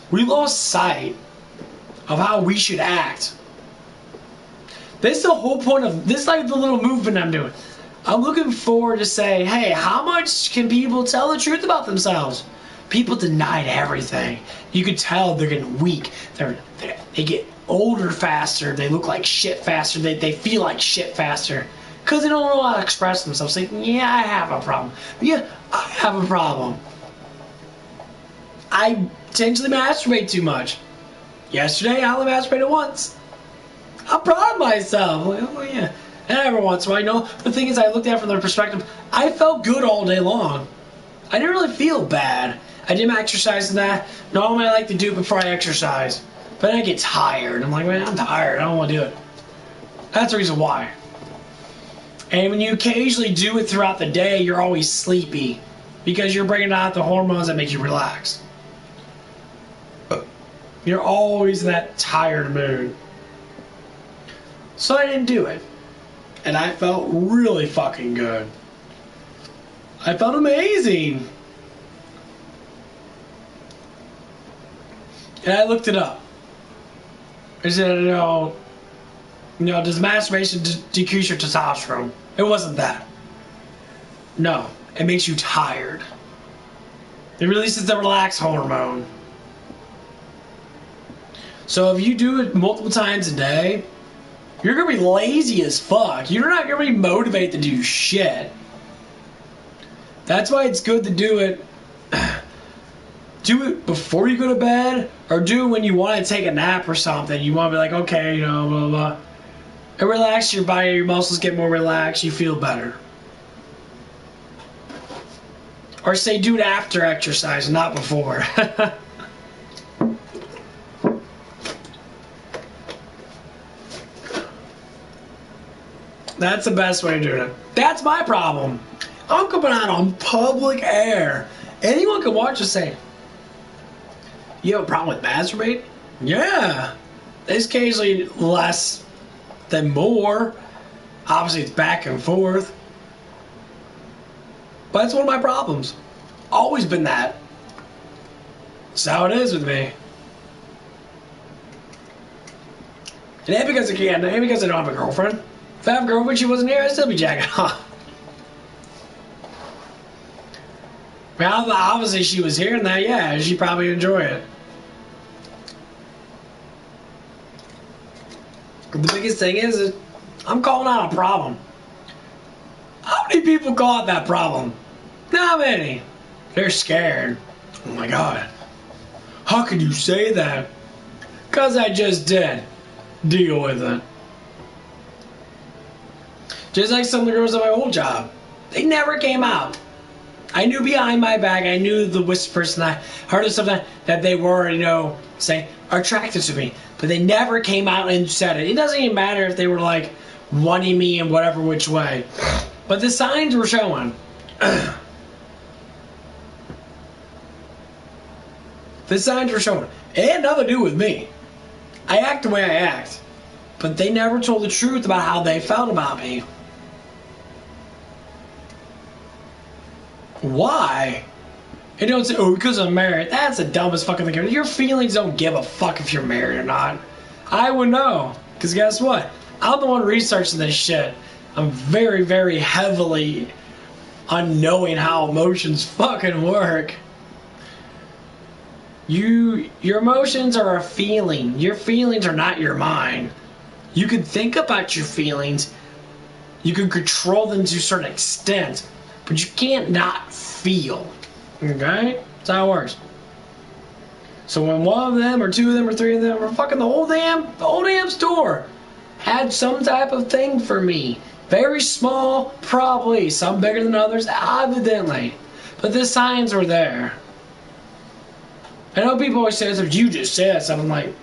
We lost sight of how we should act. This is the whole point of this, like the little movement I'm doing. I'm looking forward to say, hey, how much can people tell the truth about themselves? People denied everything. You could tell they're getting weak. They get older faster. They look like shit faster. They feel like shit faster. Because they don't know how to express themselves. Say, yeah, I have a problem. Yeah, I have a problem. I potentially masturbate too much. Yesterday, I only masturbated once. I'm proud of myself. Like, oh, yeah. And every once in a while, you know, the thing is, I looked at it from their perspective. I felt good all day long. I didn't really feel bad. I did my exercise and that. Normally, I like to do it before I exercise. But then I get tired. I'm like, man, I'm tired. I don't want to do it. That's the reason why. And when you occasionally do it throughout the day, you're always sleepy. Because you're bringing out the hormones that make you relax. You're always in that tired mood. So I didn't do it. And I felt really fucking good. I felt amazing. And I looked it up. I said, does masturbation decrease your testosterone? It wasn't that. No, it makes you tired. It releases the relax hormone. So if you do it multiple times a day, you're going to be lazy as fuck. You're not going to be motivated to do shit. That's why it's good to do it. Do it before you go to bed, or do it when you want to take a nap or something. You want to be like, okay, blah, blah, blah. It relaxes your body, your muscles get more relaxed, you feel better. Or say do it after exercise, not before. That's the best way to do it. That's my problem. I'm coming out on public air. Anyone can watch and say, you have a problem with masturbating? Yeah. It's occasionally less than more. Obviously, it's back and forth. But it's one of my problems. Always been that. That's how it is with me. It ain't because I can't. It ain't because I don't have a girlfriend. If I have a girlfriend, she wasn't here, I'd still be jacking off. Well, obviously she was hearing that, yeah, she'd probably enjoy it. The biggest thing is I'm calling out a problem. How many people call out that problem? Not many. They're scared. Oh my God. How could you say that? Because I just did. Deal with it. Just like some of the girls at my old job. They never came out. I knew behind my back, I knew the whispers, and I heard of something that they were, saying, attracted to me. But they never came out and said it. It doesn't even matter if they were, wanting me in whatever which way. But the signs were showing. The signs were showing. It had nothing to do with me. I act the way I act. But they never told the truth about how they felt about me. Why? They don't say, oh, because I'm married. That's the dumbest fucking thing. Your feelings don't give a fuck if you're married or not. I would know. Because guess what? I'm the one researching this shit. I'm very, very heavily unknowing how emotions fucking work. Your emotions are a feeling. Your feelings are not your mind. You can think about your feelings. You can control them to a certain extent. But you can't not feel. Okay? That's how it works. So when one of them or two of them or three of them or fucking the whole damn store had some type of thing for me. Very small, probably. Some bigger than others, evidently. But the signs were there. I know people always say, you just said something. I'm like,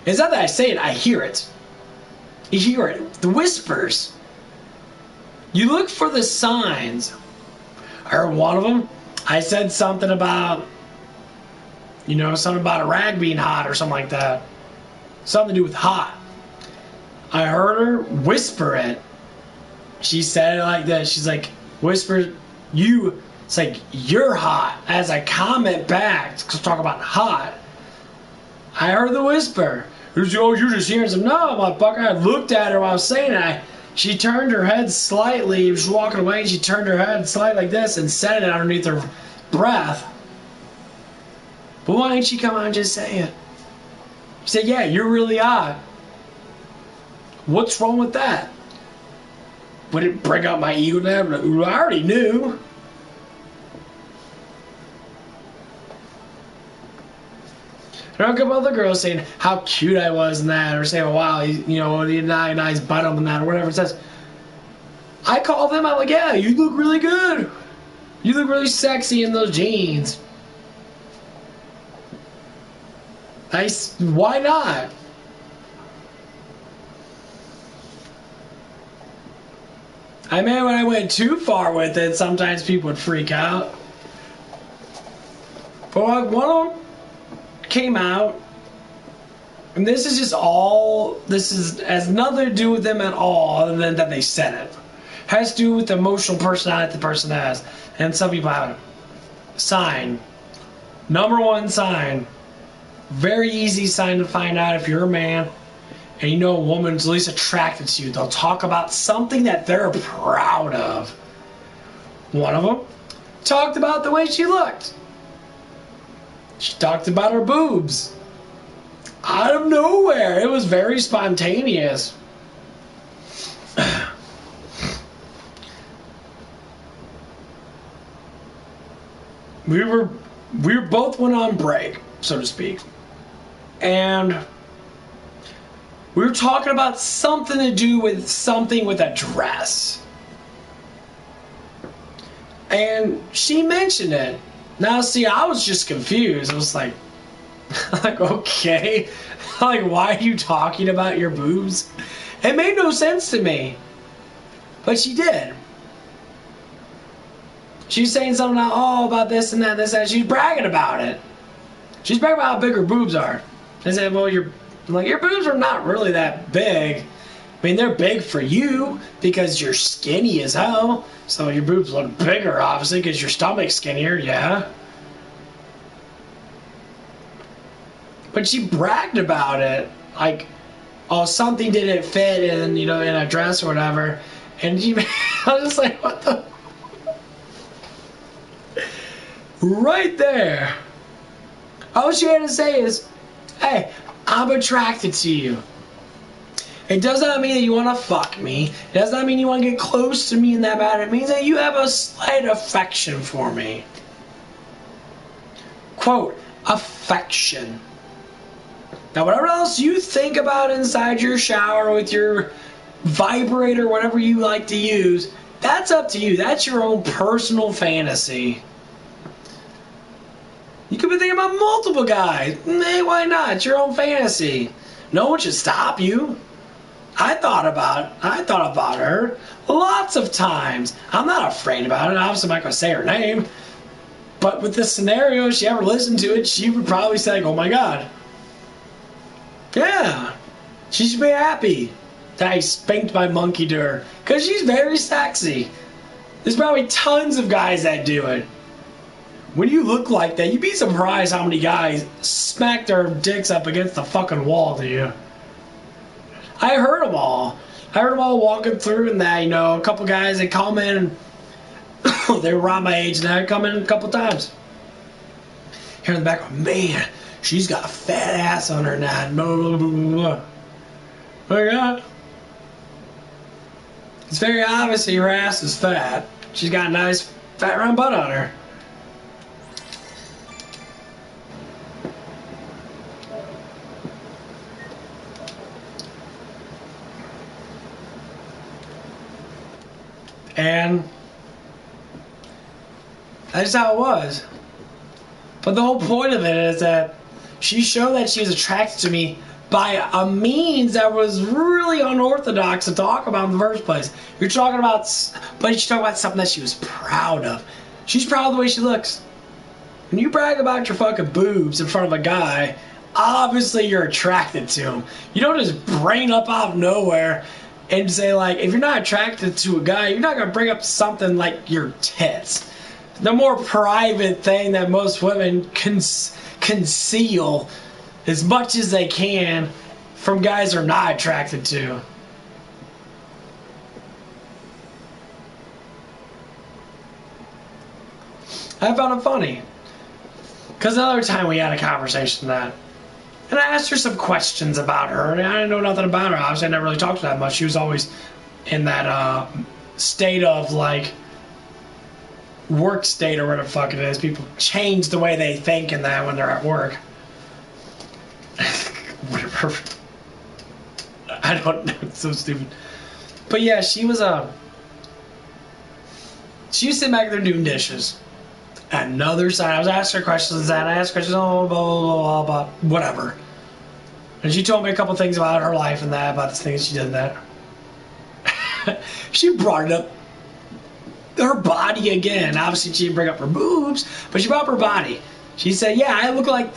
it's not that I say it, I hear it. You hear it. The whispers. You look for the signs. I heard one of them. I said something about, something about a rag being hot or something like that. Something to do with hot. I heard her whisper it. She said it like this. She's like, whisper, you. It's like, you're hot. As I comment back, to talk about hot. I heard the whisper. You're just hearing some. No, motherfucker. I looked at her while I was saying it. She turned her head slightly. She was walking away, and she turned her head slightly like this and said it underneath her breath. But why didn't she come out and just say it? She said, yeah, you're really hot. What's wrong with that? Would it bring up my ego now? I already knew. There are a couple other girls saying how cute I was in that, or saying, wow, he had a nice butt up in that, or whatever it says. I call them, I'm like, yeah, you look really good. You look really sexy in those jeans. Nice. Why not? I mean, when I went too far with it, sometimes people would freak out. But one of them came out, and this has nothing to do with them at all, other than that they said it. Has to do with the emotional personality the person has. And some people have it. Sign. Number one sign. Very easy sign to find out if you're a man and you know a woman's at least attracted to you. They'll talk about something that they're proud of. One of them talked about the way she looked. She talked about her boobs. Out of nowhere. It was very spontaneous. We were both went on break, so to speak. And we were talking about something to do with something with a dress. And she mentioned it. Now, see, I was just confused. I was like, okay. Like, why are you talking about your boobs? It made no sense to me. But she did. She was saying something about this and that, this and that. She's bragging about it. She's bragging about how big her boobs are. I said, well, your boobs are not really that big. I mean, they're big for you because you're skinny as hell. So your boobs look bigger, obviously, because your stomach's skinnier, yeah. But she bragged about it. Like, oh, something didn't fit in, in a dress or whatever. And I was just like, what the? Right there. All she had to say is, hey, I'm attracted to you. It does not mean that you want to fuck me. It does not mean you want to get close to me in that matter. It means that you have a slight affection for me. Quote, affection. Now, whatever else you think about inside your shower with your vibrator, whatever you like to use, that's up to you. That's your own personal fantasy. You could be thinking about multiple guys. Hey, why not? It's your own fantasy. No one should stop you. I thought about her lots of times. I'm not afraid about it. Obviously, I'm not going to say her name. But with this scenario, if she ever listened to it, she would probably say, oh my God. Yeah. She should be happy that I spanked my monkey to her. Because she's very sexy. There's probably tons of guys that do it. When you look like that, you'd be surprised how many guys smack their dicks up against the fucking wall to you. I heard them all. I heard them all walking through and that, a couple guys, they come in and they were around my age and I'd come in a couple times. Here in the background, man, she's got a fat ass on her now. Blah, blah, blah, blah. Oh, yeah. It's very obvious that your ass is fat. She's got a nice fat round butt on her. And that's how it was. But the whole point of it is that she showed that she was attracted to me by a means that was really unorthodox to talk about in the first place. But she's talking about something that she was proud of. She's proud of the way she looks. When you brag about your fucking boobs in front of a guy, obviously you're attracted to him. You don't just bring up out of nowhere and say, like, if you're not attracted to a guy, you're not going to bring up something like your tits. The more private thing that most women conceal as much as they can from guys they're not attracted to. I found it funny. Because another time we had a conversation that, and I asked her some questions about her, and I didn't know nothing about her. Obviously, I never really talked to her that much. She was always in that state of, like, work state or whatever the fuck it is. People change the way they think in that when they're at work. Whatever. I don't know. It's so stupid. But yeah, she was sitting back there doing dishes. Another side, I was asking her questions, and I asked questions, blah, blah, blah, blah, blah, whatever. And she told me a couple things about her life and that, about the things she did and that. She brought it up, her body again. Obviously, she didn't bring up her boobs, but she brought up her body. She said, yeah, I look like...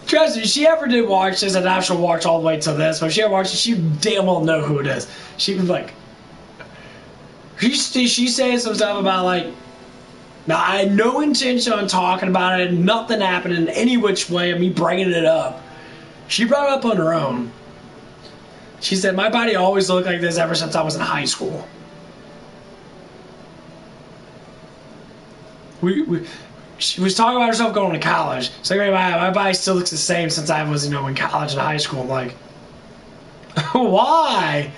Trust me, if she ever did watch this, and now she'll watch all the way to this, but if she ever watched it, she damn well know who it is. She was like... She's saying some stuff about, like, Now, I had no intention on talking about it. Nothing happened in any which way of me bringing it up. She brought it up on her own. She said, my body always looked like this ever since I was in high school. She was talking about herself going to college. She's like, my body still looks the same since I was, in college and high school. I'm like, why?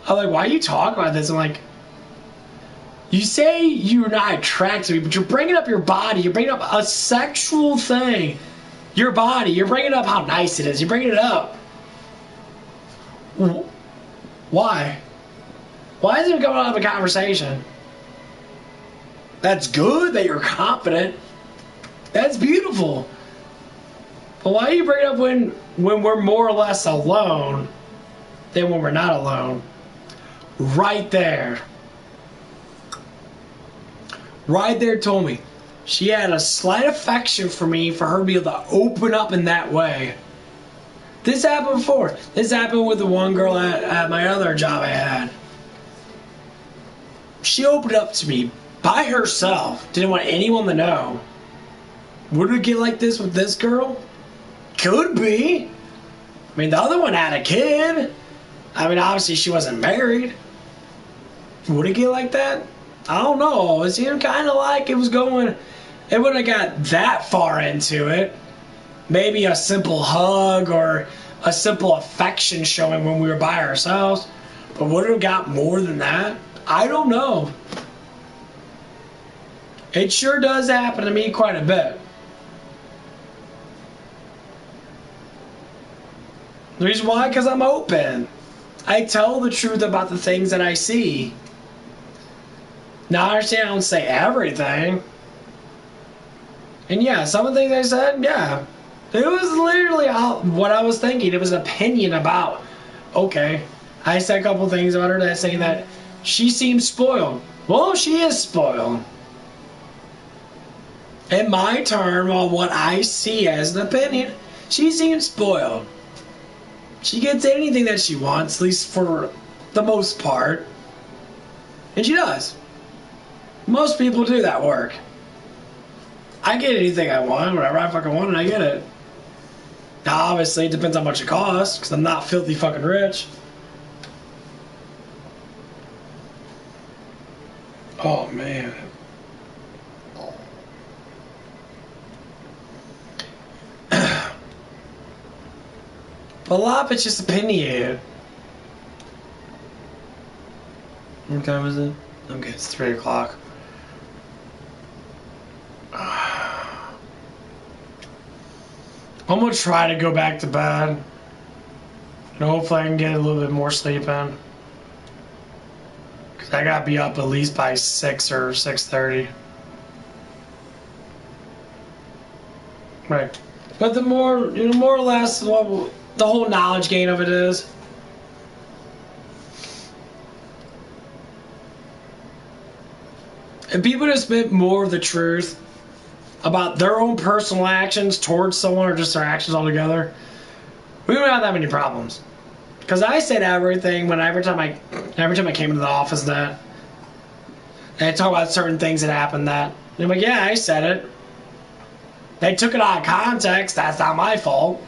I'm like, why are you talking about this? I'm like, you say you're not attracted to me, but you're bringing up your body. You're bringing up a sexual thing. Your body. You're bringing up how nice it is. You're bringing it up. Why? Why is it coming out of a conversation? That's good that you're confident. That's beautiful. But why do you bring it up when we're more or less alone than when we're not alone? Right there. Right there told me she had a slight affection for me for her to be able to open up in that way. This happened before. This happened with the one girl at my other job I had. She opened up to me by herself. Didn't want anyone to know. Would it get like this with this girl? Could be. I mean, the other one had a kid. I mean, obviously she wasn't married. Would it get like that? I don't know. It seemed kind of like it was going... It wouldn't have got that far into it. Maybe a simple hug or a simple affection showing when we were by ourselves. But would it have got more than that? I don't know. It sure does happen to me quite a bit. The reason why? Because I'm open. I tell the truth about the things that I see. Now, I understand I don't say everything. And yeah, some of the things I said, yeah. It was literally what I was thinking. It was an opinion about, okay, I said a couple things about her that saying that she seems spoiled. Well, she is spoiled. In my term, on what I see as an opinion, she seems spoiled. She gets anything that she wants, at least for the most part. And she does. Most people do that work. I get anything I want, whatever I fucking want, and I get it. Now, obviously, it depends how much it costs, because I'm not filthy fucking rich. Oh, man. But a lot of it's just opinionated. What time is it? Okay, it's 3 o'clock. I'm gonna try to go back to bed. And hopefully I can get a little bit more sleep in. Cause I gotta be up at least by 6 or 6:30. Right. But the more, more or less what the whole knowledge gain of it is. And people just admit more of the truth about their own personal actions towards someone or just their actions altogether, we don't have that many problems. Because I said everything every time I came into the office that and I talk about certain things that happened that I'm like, yeah, I said it. They took it out of context. That's not my fault.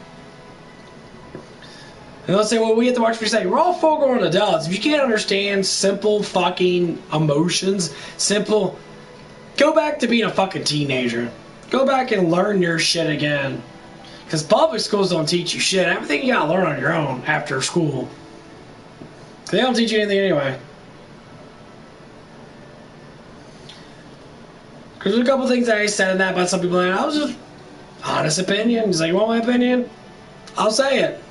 And they'll say, well, we have to watch what you say. We're all full-grown adults. If you can't understand simple fucking emotions, go back to being a fucking teenager. Go back and learn your shit again. Because public schools don't teach you shit. Everything you gotta learn on your own after school. They don't teach you anything anyway. Because there's a couple things that I said in that about some people, and I was just honest opinion. He's like, you want my opinion? I'll say it.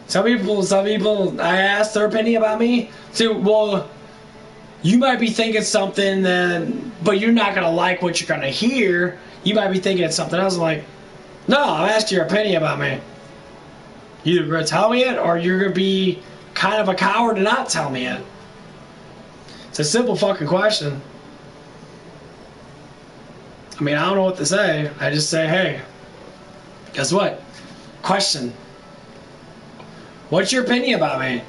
Some people, I asked their opinion about me. So, well, you might be thinking something, but you're not going to like what you're going to hear. You might be thinking it's something else. I'm like, no, I'm asking your opinion about me. You're either going to tell me it, or you're going to be kind of a coward to not tell me it. It's a simple fucking question. I mean, I don't know what to say. I just say, hey, guess what? Question. What's your opinion about me?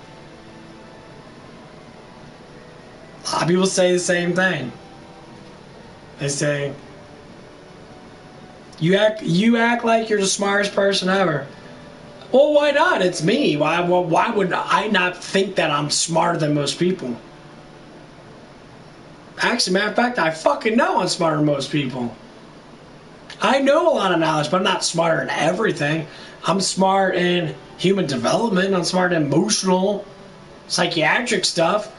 A lot of people say the same thing. They say, you act like you're the smartest person ever. Well, why not? It's me. Why would I not think that I'm smarter than most people? Actually, matter of fact, I fucking know I'm smarter than most people. I know a lot of knowledge, but I'm not smarter in everything. I'm smart in human development. I'm smart in emotional, psychiatric stuff.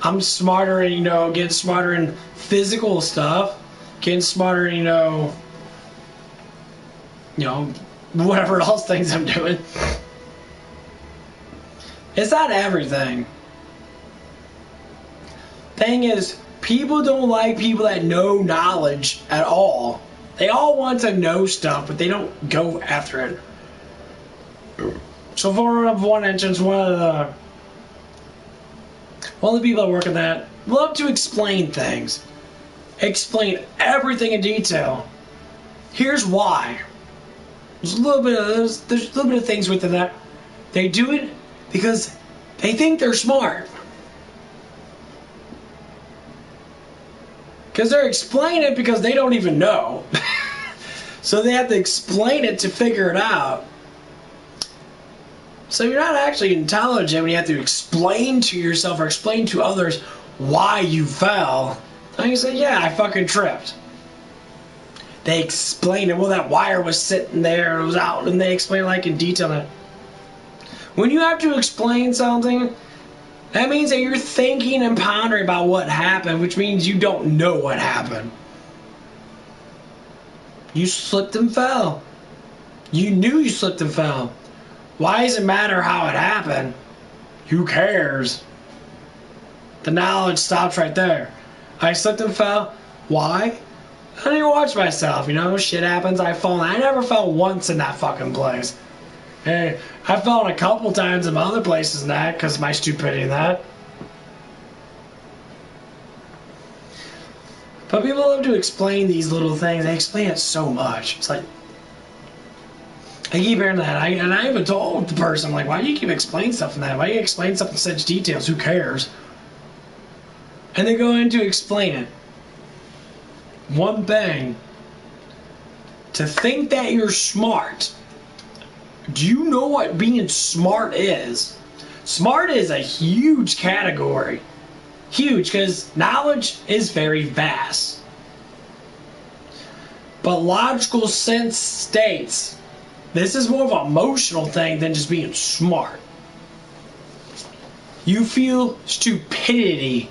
I'm smarter in, getting smarter in physical stuff. Getting smarter in, whatever else things I'm doing. It's not everything. Thing is, people don't like people that know knowledge at all. They all want to know stuff, but they don't go after it. So for one instance, one of the people that work at that love to explain things. Explain everything in detail. Here's why. There's a little bit of things within that. They do it because they think they're smart. Because they're explaining it because they don't even know. So they have to explain it to figure it out. So you're not actually intelligent when you have to explain to yourself or explain to others why you fell. And you say, yeah, I fucking tripped. They explain it. Well, that wire was sitting there, it was out, and they explain like in detail. When you have to explain something, that means that you're thinking and pondering about what happened, which means you don't know what happened. You slipped and fell. You knew you slipped and fell. Why does it matter how it happened? Who cares? The knowledge stops right there. I slipped and fell. Why? I don't even watch myself, shit happens, I fall. I never fell once in that fucking place. Hey, I've fallen a couple times in other places in that because of my stupidity in that. But people love to explain these little things. They explain it so much. It's like, I keep hearing that. And I even told the person, like, why do you keep explaining stuff in that? Why do you explain stuff in such details? Who cares? And they go in to explain it. One thing. To think that you're smart. Do you know what being smart is? Smart is a huge category. Huge, because knowledge is very vast. But logical sense states this is more of an emotional thing than just being smart. You feel stupidity.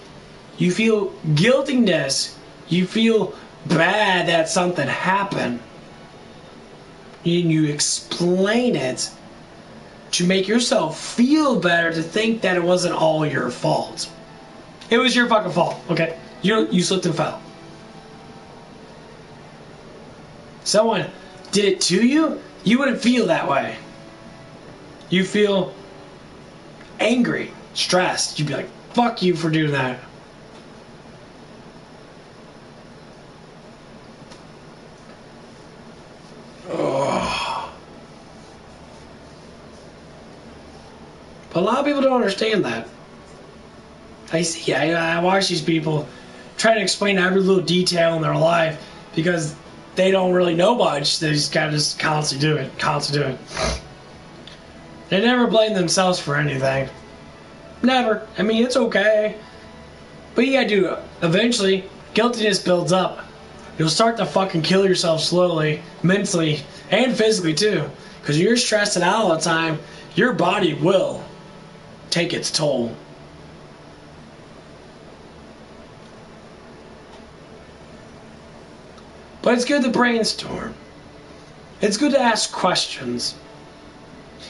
You feel guiltiness. You feel bad that something happened. And you explain it to make yourself feel better, to think that it wasn't all your fault. It was your fucking fault, okay? You slipped and fell. Someone did it to you, you wouldn't feel that way. You feel angry, stressed. You'd be like, fuck you for doing that. Oh. But a lot of people don't understand that. I watch these people try to explain every little detail in their life because they don't really know much. They just gotta just constantly do it. They never blame themselves for anything. Never. I mean, it's okay. But you gotta do it. Eventually, guiltiness builds up. You'll start to fucking kill yourself slowly, mentally, and physically too. Because you're stressing out all the time, your body will take its toll. But it's good to brainstorm. It's good to ask questions.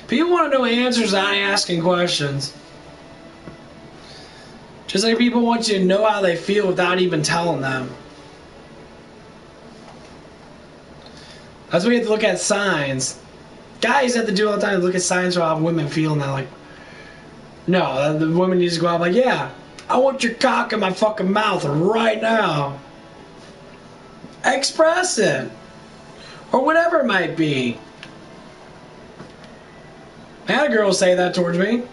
People want to know answers, not asking questions. Just like people want you to know how they feel without even telling them. That's why you have to look at signs. Guys have to do all the time, look at signs for how women feel, and they're like, no, the women need to go out like, yeah, I want your cock in my fucking mouth right now. Express it. Or whatever it might be. I had a girl say that towards me.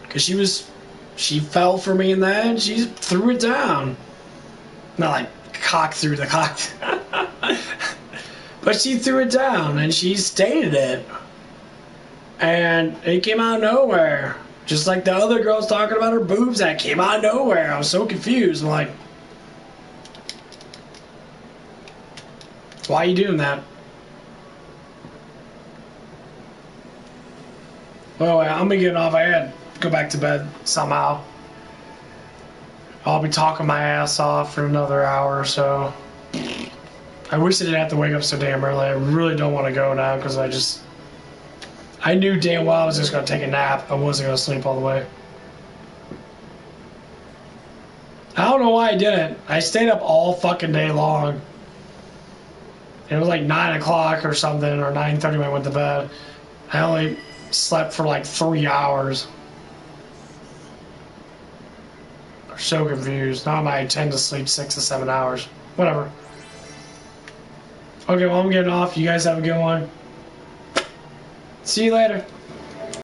Because she fell for me in that and she threw it down. Not like cock through the cock. But she threw it down, and she stated it. And it came out of nowhere. Just like the other girls talking about her boobs, that came out of nowhere. I was so confused. I'm like, why are you doing that? Well, I'm gonna get off. I gotta go back to bed somehow. I'll be talking my ass off for another hour or so. I wish I didn't have to wake up so damn early. I really don't want to go now because I knew damn well I was just gonna take a nap. I wasn't gonna sleep all the way. I don't know why I didn't. I stayed up all fucking day long. It was like 9 o'clock or something, or 9:30 when I went to bed. I only slept for like 3 hours. I'm so confused. Now I tend to sleep 6 to 7 hours. Whatever. Okay, well, I'm getting off. You guys have a good one. See you later.